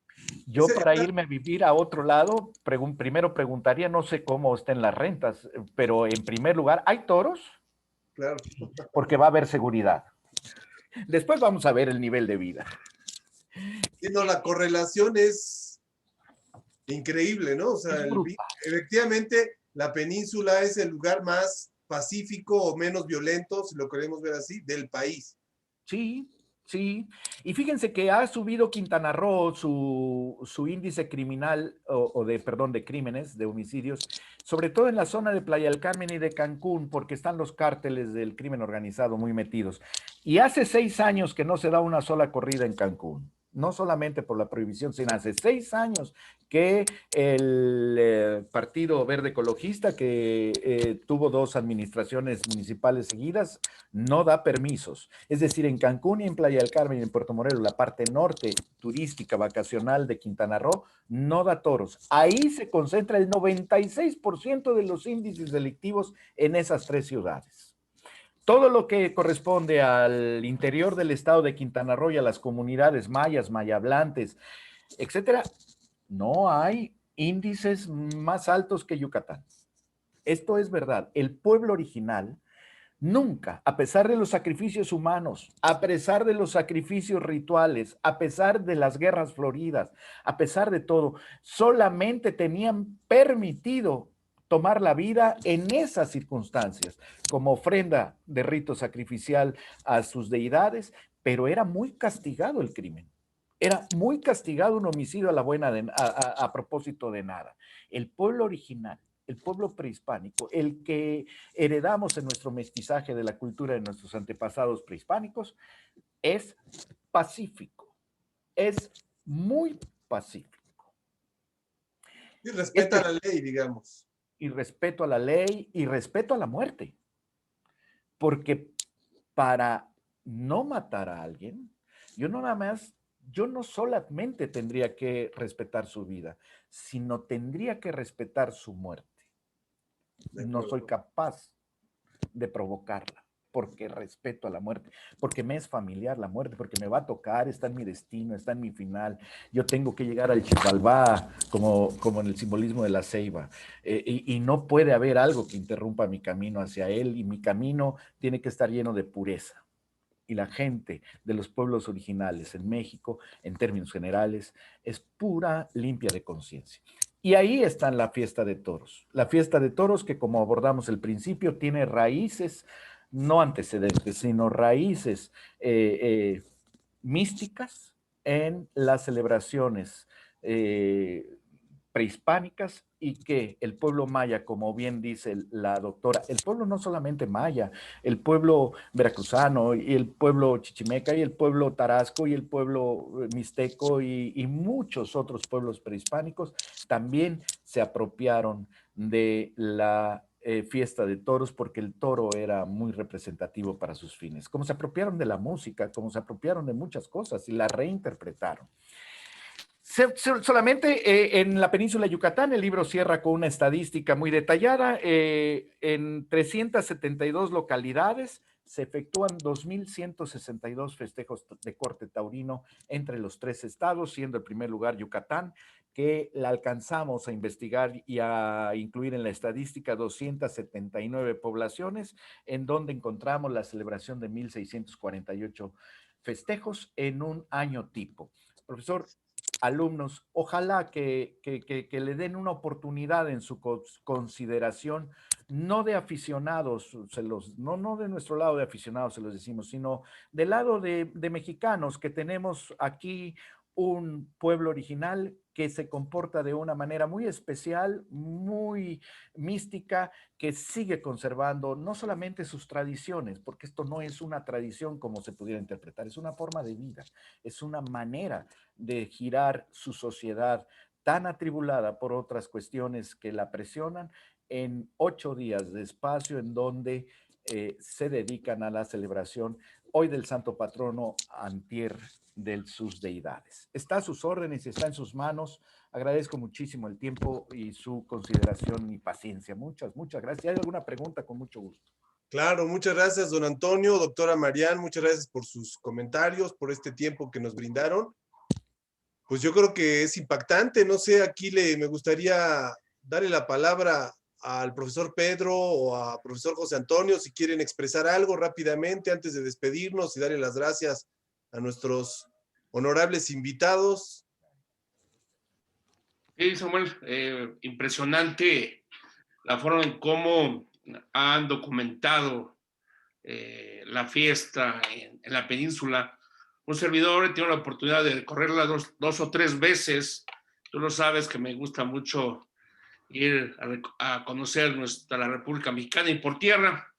Yo para irme a vivir a otro lado, primero preguntaría, no sé cómo estén las rentas, pero en primer lugar, ¿hay toros? Claro. Porque va a haber seguridad. Después vamos a ver el nivel de vida. Sí, no, la correlación es increíble, ¿no? O sea, efectivamente, la península es el lugar más pacífico o menos violento, si lo queremos ver así, del país. Sí, sí. Y fíjense que ha subido Quintana Roo su índice criminal, de crímenes, de homicidios, sobre todo en la zona de Playa del Carmen y de Cancún, porque están los cárteles del crimen organizado muy metidos. Y hace 6 años que no se da una sola corrida en Cancún. No solamente por la prohibición, sino hace 6 años que el Partido Verde Ecologista, que tuvo 2 administraciones municipales seguidas, no da permisos. Es decir, en Cancún y en Playa del Carmen y en Puerto Morelos, la parte norte turística vacacional de Quintana Roo, no da toros. Ahí se concentra el 96% de los índices delictivos en esas 3 ciudades. Todo lo que corresponde al interior del estado de Quintana Roo y a las comunidades mayas, mayablantes, etcétera, no hay índices más altos que Yucatán. Esto es verdad. El pueblo original nunca, a pesar de los sacrificios humanos, a pesar de los sacrificios rituales, a pesar de las guerras floridas, a pesar de todo, solamente tenían permitido tomar la vida en esas circunstancias, como ofrenda de rito sacrificial a sus deidades, pero era muy castigado el crimen. Era muy castigado un homicidio a la buena a propósito de nada. El pueblo original, el pueblo prehispánico, el que heredamos en nuestro mestizaje de la cultura de nuestros antepasados prehispánicos, es pacífico, es muy pacífico. Y respeta la ley, digamos. Y respeto a la ley y respeto a la muerte. Porque para no matar a alguien, yo no solamente tendría que respetar su vida, sino tendría que respetar su muerte. No soy capaz de provocarla porque respeto a la muerte, porque me es familiar la muerte, porque me va a tocar, está en mi destino, está en mi final. Yo tengo que llegar al Xibalbá, como en el simbolismo de la ceiba, y no puede haber algo que interrumpa mi camino hacia él, y mi camino tiene que estar lleno de pureza. Y la gente de los pueblos originales en México, en términos generales, es pura, limpia de conciencia. Y ahí está la fiesta de toros. La fiesta de toros que, como abordamos al principio, tiene raíces, no antecedentes, sino raíces místicas en las celebraciones prehispánicas, y que el pueblo maya, como bien dice la doctora, el pueblo no solamente maya, el pueblo veracruzano y el pueblo chichimeca y el pueblo tarasco y el pueblo mixteco y muchos otros pueblos prehispánicos también se apropiaron de la fiesta de toros, porque el toro era muy representativo para sus fines. Como se apropiaron de la música, como se apropiaron de muchas cosas y la reinterpretaron. Solamente en la península de Yucatán, el libro cierra con una estadística muy detallada. En 372 localidades se efectúan 2.162 festejos de corte taurino entre los 3 estados, siendo el primer lugar Yucatán, que la alcanzamos a investigar y a incluir en la estadística 279 poblaciones, en donde encontramos la celebración de 1.648 festejos en un año tipo. Profesor, alumnos, ojalá que le den una oportunidad en su consideración, no de aficionados, no de nuestro lado de aficionados se los decimos, sino del lado de mexicanos, que tenemos aquí un pueblo original que se comporta de una manera muy especial, muy mística, que sigue conservando no solamente sus tradiciones, porque esto no es una tradición como se pudiera interpretar, es una forma de vida, es una manera de girar su sociedad tan atribulada por otras cuestiones que la presionan, en 8 días de espacio en donde se dedican a la celebración hoy del santo patrono, antier de sus deidades. Está a sus órdenes y está en sus manos. Agradezco muchísimo el tiempo y su consideración y paciencia. Muchas gracias. Si hay alguna pregunta, con mucho gusto. Claro, muchas gracias, don Antonio, doctora Marian, muchas gracias por sus comentarios, por este tiempo que nos brindaron. Pues yo creo que es impactante, no sé, aquí me gustaría darle la palabra al profesor Pedro o a profesor José Antonio, si quieren expresar algo rápidamente antes de despedirnos y darle las gracias a nuestros honorables invitados. Sí, Samuel, impresionante la forma en cómo han documentado la fiesta en la península. Un servidor tiene la oportunidad de recorrerla dos o tres veces. Tú lo sabes que me gusta mucho ir a conocer la República Mexicana y por tierra.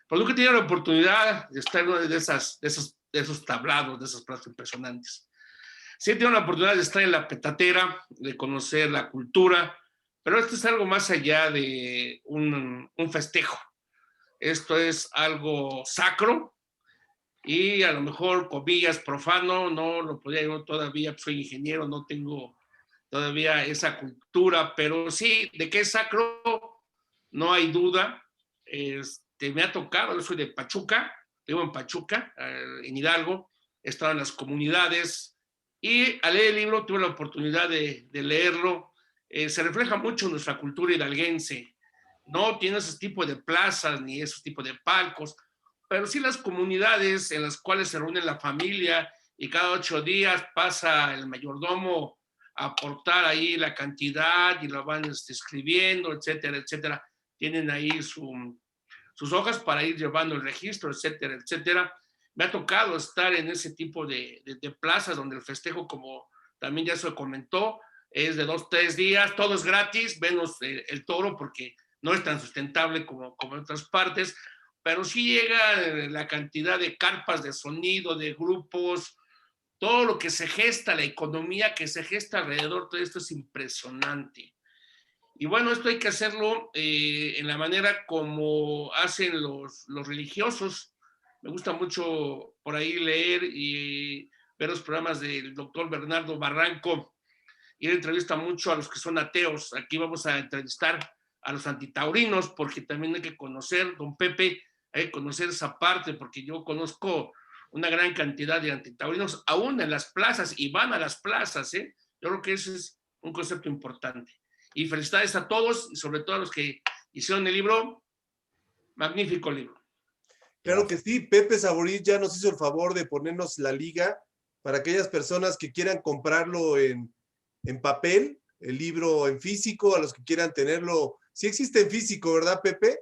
Pues nunca he tenido la oportunidad de estar en uno de esos tablados, de esas plazas impresionantes. Sí he tenido la oportunidad de estar en la petatera, de conocer la cultura, pero esto es algo más allá de un festejo. Esto es algo sacro y a lo mejor, comillas, profano, no lo podría yo todavía, soy ingeniero, no tengo todavía esa cultura, pero sí, de que es sacro, no hay duda. Me ha tocado, yo soy de Pachuca, vivo en Pachuca, en Hidalgo, he estado en las comunidades y al leer el libro tuve la oportunidad de leerlo. Se refleja mucho nuestra cultura hidalguense, no tiene ese tipo de plazas ni ese tipo de palcos, pero sí las comunidades en las cuales se reúne la familia y cada 8 días pasa el mayordomo a aportar ahí la cantidad y la van escribiendo, etcétera, etcétera. Tienen ahí sus hojas para ir llevando el registro, etcétera, etcétera. Me ha tocado estar en ese tipo de plazas donde el festejo, como también ya se comentó, es de 2, 3 días, todo es gratis, menos el toro porque no es tan sustentable como en otras partes, pero sí llega la cantidad de carpas de sonido, de grupos, todo lo que se gesta, la economía que se gesta alrededor, todo esto es impresionante. Y bueno, esto hay que hacerlo en la manera como hacen los religiosos. Me gusta mucho por ahí leer y ver los programas del doctor Bernardo Barranco, y él entrevista mucho a los que son ateos. Aquí vamos a entrevistar a los antitaurinos, porque también hay que conocer, don Pepe, hay que conocer esa parte, porque yo conozco una gran cantidad de antitaurinos, aún en las plazas, y van a las plazas, ¿eh? Yo creo que ese es un concepto importante. Y felicidades a todos, y sobre todo a los que hicieron el libro. Magnífico libro. Claro que sí, Pepe Saborit ya nos hizo el favor de ponernos la liga para aquellas personas que quieran comprarlo en papel, el libro en físico, a los que quieran tenerlo. Sí existe en físico, ¿verdad, Pepe?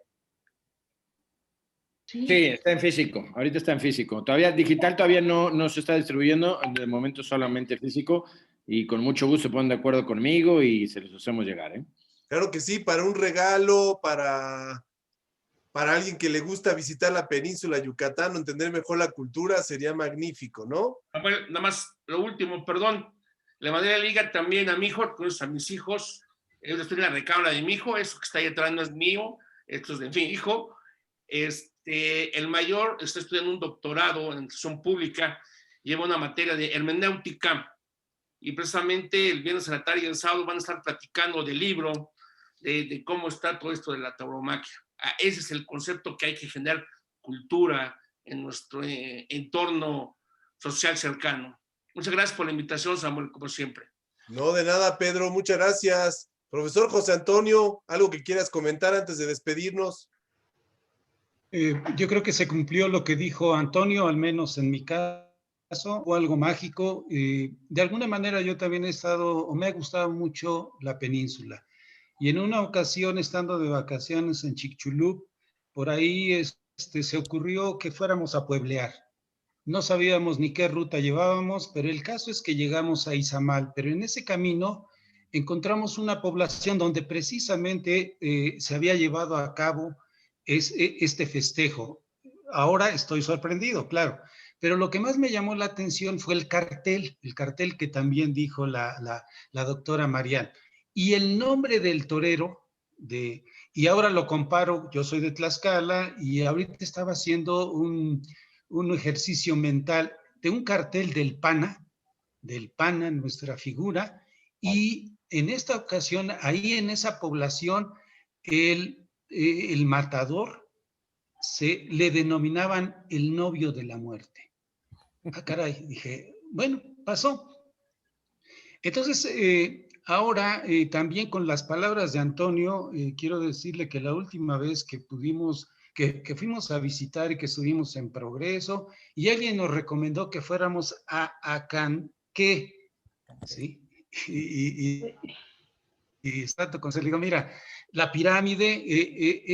Sí, está en físico. Ahorita está en físico. Todavía digital todavía no se está distribuyendo. De momento solamente físico. Y con mucho gusto se ponen de acuerdo conmigo y se los hacemos llegar, ¿eh? Claro que sí, para un regalo, para alguien que le gusta visitar la península Yucatán o entender mejor la cultura, sería magnífico, ¿no? Bueno, nada más lo último, perdón. Le mandé la liga también a mi hijo, a mis hijos. Yo estoy en la recámara de mi hijo, eso que está ahí atrás no es mío, esto es de mi hijo. El mayor está estudiando un doctorado en educación pública, lleva una materia de hermenéutica, y precisamente el viernes a la tarde y el sábado van a estar platicando del libro, de cómo está todo esto de la tauromaquia. Ese es el concepto que hay que generar cultura en nuestro entorno social cercano. Muchas gracias por la invitación, Samuel, como siempre. No, de nada, Pedro, muchas gracias. Profesor José Antonio, ¿algo que quieras comentar antes de despedirnos? Yo creo que se cumplió lo que dijo Antonio, al menos en mi caso, o algo mágico. De alguna manera yo también he estado, o me ha gustado mucho la península. Y en una ocasión, estando de vacaciones en Chicxulub, por ahí se ocurrió que fuéramos a pueblear. No sabíamos ni qué ruta llevábamos, pero el caso es que llegamos a Izamal, pero en ese camino encontramos una población donde precisamente se había llevado a cabo este festejo. Ahora estoy sorprendido, claro, pero lo que más me llamó la atención fue el cartel que también dijo la doctora Marian. Y el nombre del torero, y ahora lo comparo, yo soy de Tlaxcala y ahorita estaba haciendo un ejercicio mental de un cartel del PANA, nuestra figura, y en esta ocasión, ahí en esa población, el matador le denominaban el novio de la muerte. Ah, caray, dije, bueno, pasó. Entonces, ahora también con las palabras de Antonio, quiero decirle que la última vez que fuimos a visitar y que estuvimos en Progreso, y alguien nos recomendó que fuéramos a Acanqué, ¿sí? Y exacto, le digo, mira, la pirámide,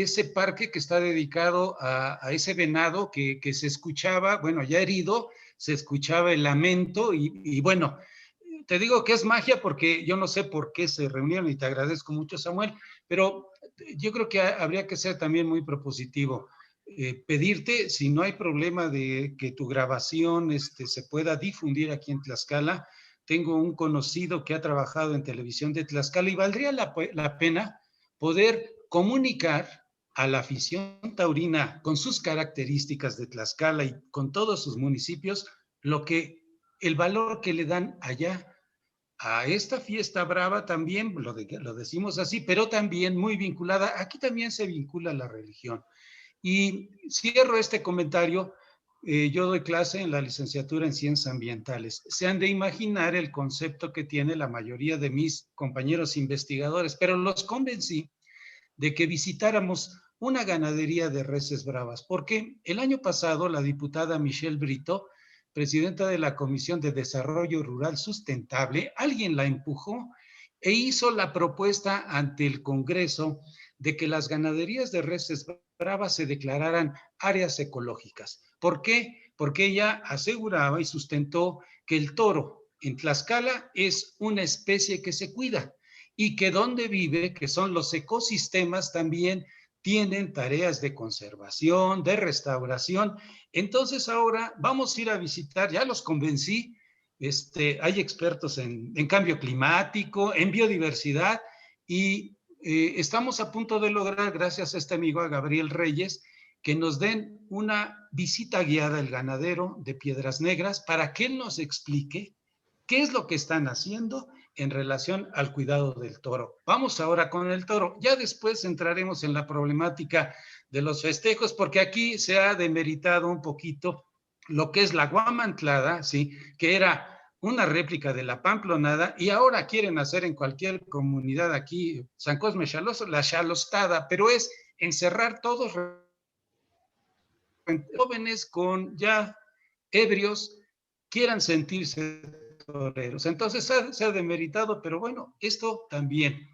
ese parque que está dedicado a ese venado que se escuchaba, bueno, ya herido, se escuchaba el lamento y bueno, te digo que es magia porque yo no sé por qué se reunieron y te agradezco mucho, Samuel, pero yo creo que habría que ser también muy propositivo. Pedirte, si no hay problema de que tu grabación se pueda difundir aquí en Tlaxcala. Tengo un conocido que ha trabajado en televisión de Tlaxcala y valdría la pena poder comunicar a la afición taurina con sus características de Tlaxcala y con todos sus municipios, el valor que le dan allá a esta fiesta brava también, lo decimos así, pero también muy vinculada, aquí también se vincula la religión. Y cierro este comentario. Yo doy clase en la licenciatura en Ciencias Ambientales. Se han de imaginar el concepto que tiene la mayoría de mis compañeros investigadores, pero los convencí de que visitáramos una ganadería de reses bravas, porque el año pasado la diputada Michelle Brito, presidenta de la Comisión de Desarrollo Rural Sustentable, alguien la empujó e hizo la propuesta ante el Congreso de que las ganaderías de reses bravas se declararan áreas ecológicas. ¿Por qué? Porque ella aseguraba y sustentó que el toro en Tlaxcala es una especie que se cuida y que donde vive, que son los ecosistemas, también tienen tareas de conservación, de restauración. Entonces ahora vamos a ir a visitar, ya los convencí, hay expertos en cambio climático, en biodiversidad, y estamos a punto de lograr, gracias a este amigo, a Gabriel Reyes, que nos den una visita guiada al ganadero de Piedras Negras para que él nos explique qué es lo que están haciendo en relación al cuidado del toro. Vamos ahora con el toro. Ya después entraremos en la problemática de los festejos, porque aquí se ha demeritado un poquito lo que es la guamantlada, ¿sí? Que era una réplica de la pamplonada, y ahora quieren hacer en cualquier comunidad aquí, San Cosme Xaloso, la xalostada, pero es encerrar todos jóvenes con ya ebrios, quieran sentirse toreros. Entonces se ha demeritado, pero bueno, esto también.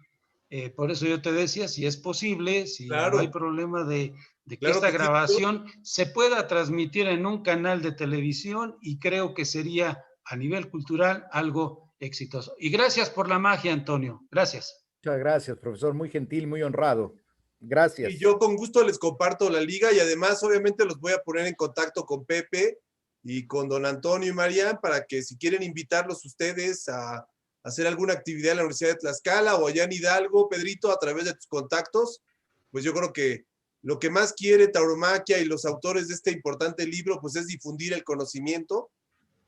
Por eso yo te decía, si es posible, si Claro, no hay problema de que claro esta que sí. grabación se pueda transmitir en un canal de televisión, y creo que sería a nivel cultural algo exitoso. Y gracias por la magia, Antonio. Gracias. Muchas gracias, profesor. Muy gentil, muy honrado. Y Gracias. yo con gusto les comparto la liga y además obviamente los voy a poner en contacto con Pepe y con don Antonio y Marian para que si quieren invitarlos ustedes a hacer alguna actividad en la Universidad de Tlaxcala o allá en Hidalgo, Pedrito, a través de tus contactos, pues yo creo que lo que más quiere Tauromaquia y los autores de este importante libro, pues es difundir el conocimiento,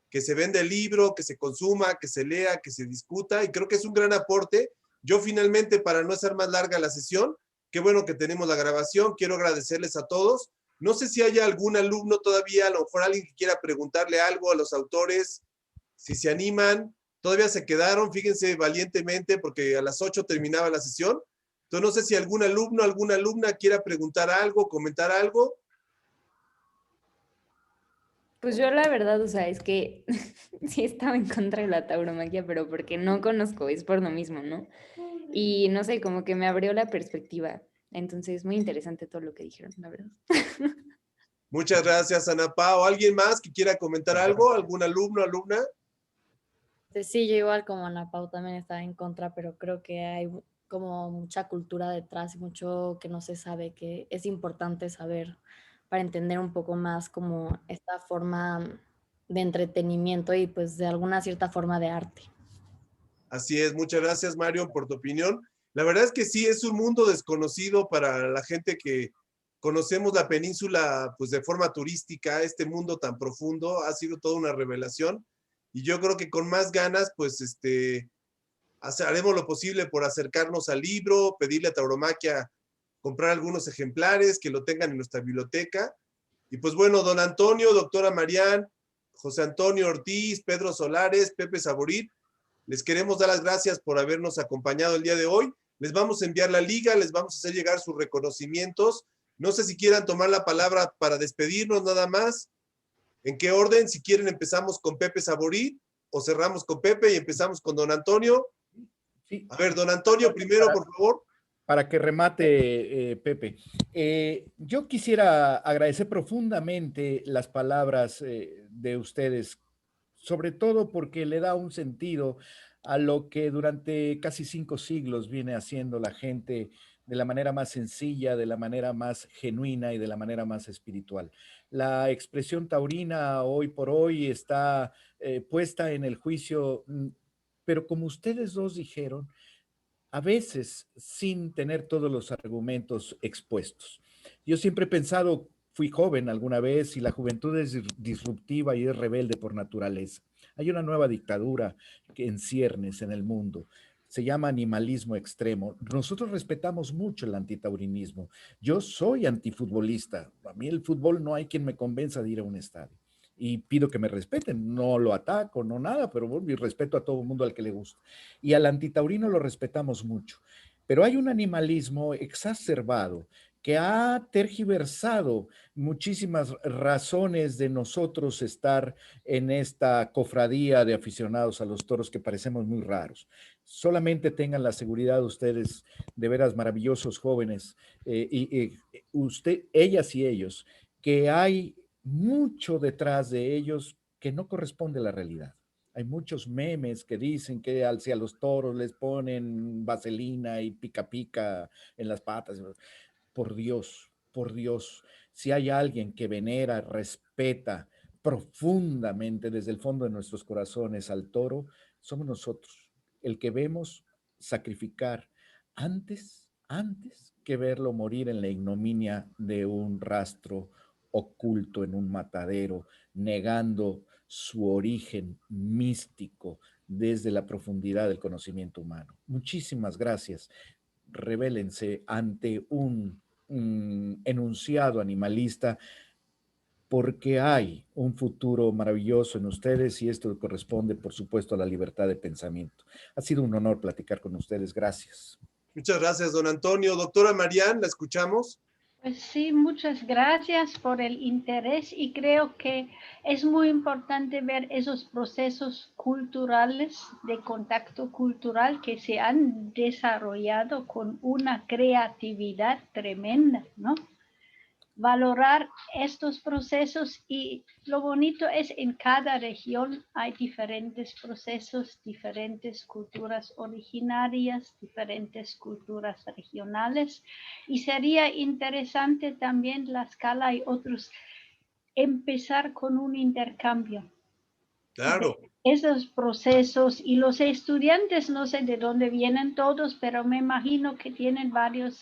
que se venda el libro, que se consuma, que se lea, que se discuta, y creo que es un gran aporte. Yo finalmente, para no hacer más larga la sesión, qué bueno que tenemos la grabación, quiero agradecerles a todos. No sé si haya algún alumno todavía, a lo mejor alguien que quiera preguntarle algo a los autores, si se animan, todavía se quedaron, fíjense valientemente, porque a las 8 terminaba la sesión. Entonces no sé si algún alumno, alguna alumna quiera preguntar algo, comentar algo. Pues yo la verdad, o sea, es que sí estaba en contra de la tauromaquia, pero porque no conozco, es por lo mismo, ¿no? Y no sé, como que me abrió la perspectiva. Entonces, muy interesante todo lo que dijeron, la verdad. Muchas gracias, Ana Pao. ¿Alguien más que quiera comentar algo? ¿Algún alumno, alumna? Sí, yo igual como Ana Pau también estaba en contra, pero creo que hay como mucha cultura detrás y mucho que no se sabe, que es importante saber para entender un poco más como esta forma de entretenimiento y pues de alguna cierta forma de arte. Así es, muchas gracias, Mario, por tu opinión. La verdad es que sí, es un mundo desconocido para la gente que conocemos la península pues de forma turística, este mundo tan profundo, ha sido toda una revelación y yo creo que con más ganas pues haremos lo posible por acercarnos al libro, pedirle a Tauromaquia comprar algunos ejemplares, que lo tengan en nuestra biblioteca. Y pues bueno, don Antonio, doctora Marian, José Antonio Ortiz, Pedro Solares, Pepe Saborit, les queremos dar las gracias por habernos acompañado el día de hoy. Les vamos a enviar la liga, les vamos a hacer llegar sus reconocimientos. No sé si quieran tomar la palabra para despedirnos nada más. ¿En qué orden? Si quieren empezamos con Pepe Saborit o cerramos con Pepe y empezamos con don Antonio. Sí. A ver, don Antonio, primero, por favor. Para que remate, Pepe. Yo quisiera agradecer profundamente las palabras de ustedes, sobre todo porque le da un sentido a lo que durante casi 5 siglos viene haciendo la gente de la manera más sencilla, de la manera más genuina y de la manera más espiritual. La expresión taurina hoy por hoy está puesta en el juicio, pero como ustedes dos dijeron, a veces sin tener todos los argumentos expuestos. Yo siempre he pensado, fui joven alguna vez y la juventud es disruptiva y es rebelde por naturaleza. Hay una nueva dictadura en ciernes en el mundo. Se llama animalismo extremo. Nosotros respetamos mucho el antitaurinismo. Yo soy antifutbolista. A mí el fútbol no hay quien me convenza de ir a un estadio. Y pido que me respeten. No lo ataco, no nada, pero bueno, y respeto a todo el mundo al que le gusta. Y al antitaurino lo respetamos mucho. Pero hay un animalismo exacerbado que ha tergiversado muchísimas razones de nosotros estar en esta cofradía de aficionados a los toros que parecemos muy raros. Solamente tengan la seguridad ustedes, de veras maravillosos jóvenes, ellas y ellos, que hay mucho detrás de ellos que no corresponde a la realidad. Hay muchos memes que dicen que hacia los toros les ponen vaselina y pica pica en las patas. Por Dios, si hay alguien que venera, respeta profundamente desde el fondo de nuestros corazones al toro, somos nosotros, el que vemos sacrificar antes que verlo morir en la ignominia de un rastro oculto en un matadero, negando su origen místico desde la profundidad del conocimiento humano. Muchísimas gracias. Rebélense ante un enunciado animalista, porque hay un futuro maravilloso en ustedes y esto corresponde, por supuesto, a la libertad de pensamiento. Ha sido un honor platicar con ustedes. Gracias. Muchas gracias, don Antonio. Doctora Marian, ¿la escuchamos? Pues sí, muchas gracias por el interés y creo que es muy importante ver esos procesos culturales de contacto cultural que se han desarrollado con una creatividad tremenda, ¿no? Valorar estos procesos y lo bonito es en cada región hay diferentes procesos, diferentes culturas originarias, diferentes culturas regionales y sería interesante también la escala y otros empezar con un intercambio. Claro. Esos procesos y los estudiantes no sé de dónde vienen todos, pero me imagino que tienen varios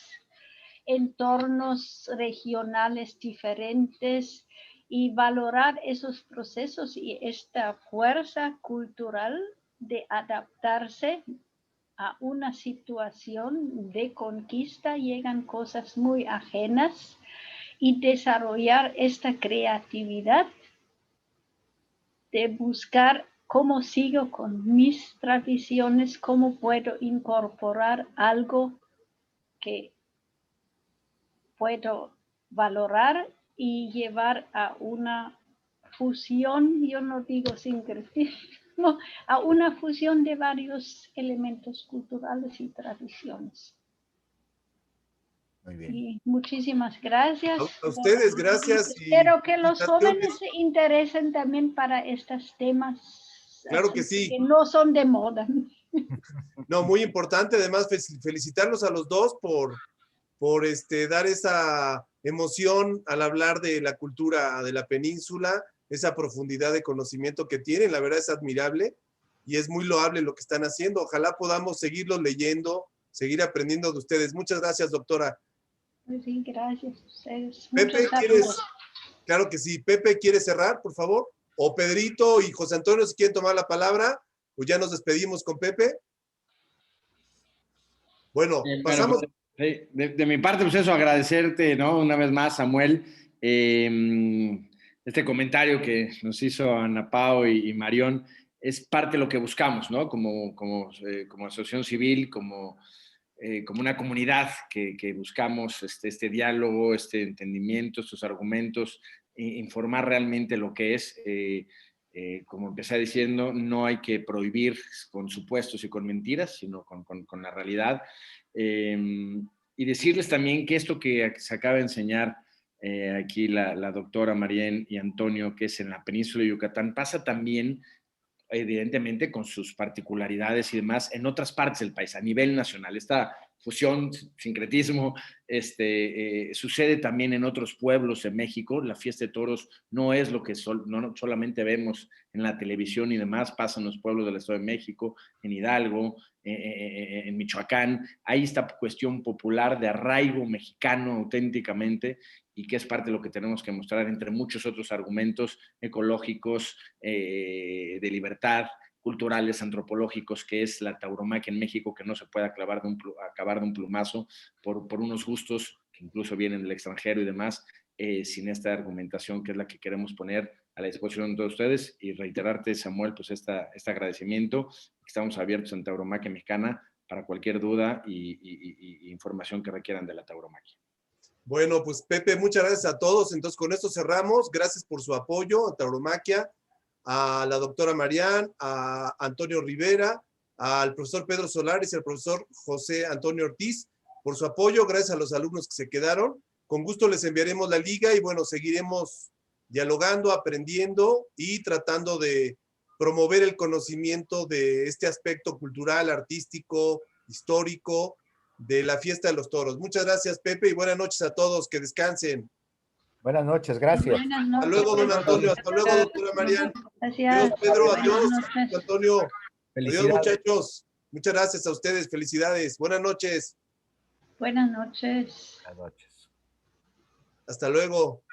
entornos regionales diferentes y valorar esos procesos y esta fuerza cultural de adaptarse a una situación de conquista, llegan cosas muy ajenas y desarrollar esta creatividad de buscar cómo sigo con mis tradiciones, cómo puedo incorporar algo que puedo valorar y llevar a una fusión, yo no digo sincretismo, a una fusión de varios elementos culturales y tradiciones. Muy bien. Y muchísimas gracias. A ustedes, gracias. Espero que los jóvenes se interesen también para estos temas. Claro que sí. Que no son de moda. No, muy importante. Además, felicitarlos a los dos por dar esa emoción al hablar de la cultura de la península, esa profundidad de conocimiento que tienen. La verdad es admirable y es muy loable lo que están haciendo. Ojalá podamos seguirlo leyendo, seguir aprendiendo de ustedes. Muchas gracias, doctora. Sí, gracias a ustedes. Pepe, claro que sí. Pepe, ¿quieres cerrar, por favor? O Pedrito y José Antonio, si quieren tomar la palabra, pues ya nos despedimos con Pepe. Bueno, pasamos. Bueno, pues, de mi parte, pues eso, agradecerte, ¿no? Una vez más, Samuel, este comentario que nos hizo Ana Pao y Marión es parte de lo que buscamos, ¿no? Como asociación civil, como una comunidad que buscamos este diálogo, este entendimiento, estos argumentos, informar realmente lo que es. Como empecé diciendo, no hay que prohibir con supuestos y con mentiras, sino con la realidad. Y decirles también que esto que se acaba de enseñar aquí la doctora Marién y Antonio, que es en la península de Yucatán, pasa también evidentemente con sus particularidades y demás en otras partes del país, a nivel nacional. Esta fusión, sincretismo, sucede también en otros pueblos de México. La fiesta de toros no es lo que no solamente vemos en la televisión y demás, pasa en los pueblos del Estado de México, en Hidalgo, en Michoacán. Hay esta cuestión popular de arraigo mexicano auténticamente y que es parte de lo que tenemos que mostrar entre muchos otros argumentos ecológicos, de libertad, culturales, antropológicos, que es la tauromaquia en México, que no se puede acabar de un plumazo por unos gustos que incluso vienen del extranjero y demás, sin esta argumentación que es la que queremos poner a la disposición de todos ustedes y reiterarte, Samuel, pues este agradecimiento. Estamos abiertos en Tauromaquia Mexicana cualquier duda y información que requieran de la tauromaquia. Bueno, pues Pepe, muchas gracias a todos. Entonces con esto cerramos. Gracias por su apoyo a Tauromaquia, a la doctora Marian, a Antonio Rivera, al profesor Pedro Solares y al profesor José Antonio Ortiz por su apoyo. Gracias a los alumnos que se quedaron. Con gusto les enviaremos la liga y bueno, seguiremos dialogando, aprendiendo y tratando de promover el conocimiento de este aspecto cultural, artístico, histórico, de la fiesta de los toros. Muchas gracias, Pepe, y buenas noches a todos. Que descansen. Buenas noches, gracias. Buenas noches. Hasta luego, don Antonio. Hasta luego, doctora Marian. Gracias. Adiós, Pedro. Buenas Adiós, noches. Antonio. Adiós, Felicidades. muchachos. Muchas gracias a ustedes. Felicidades. Buenas noches. Buenas noches. Buenas noches. Hasta luego.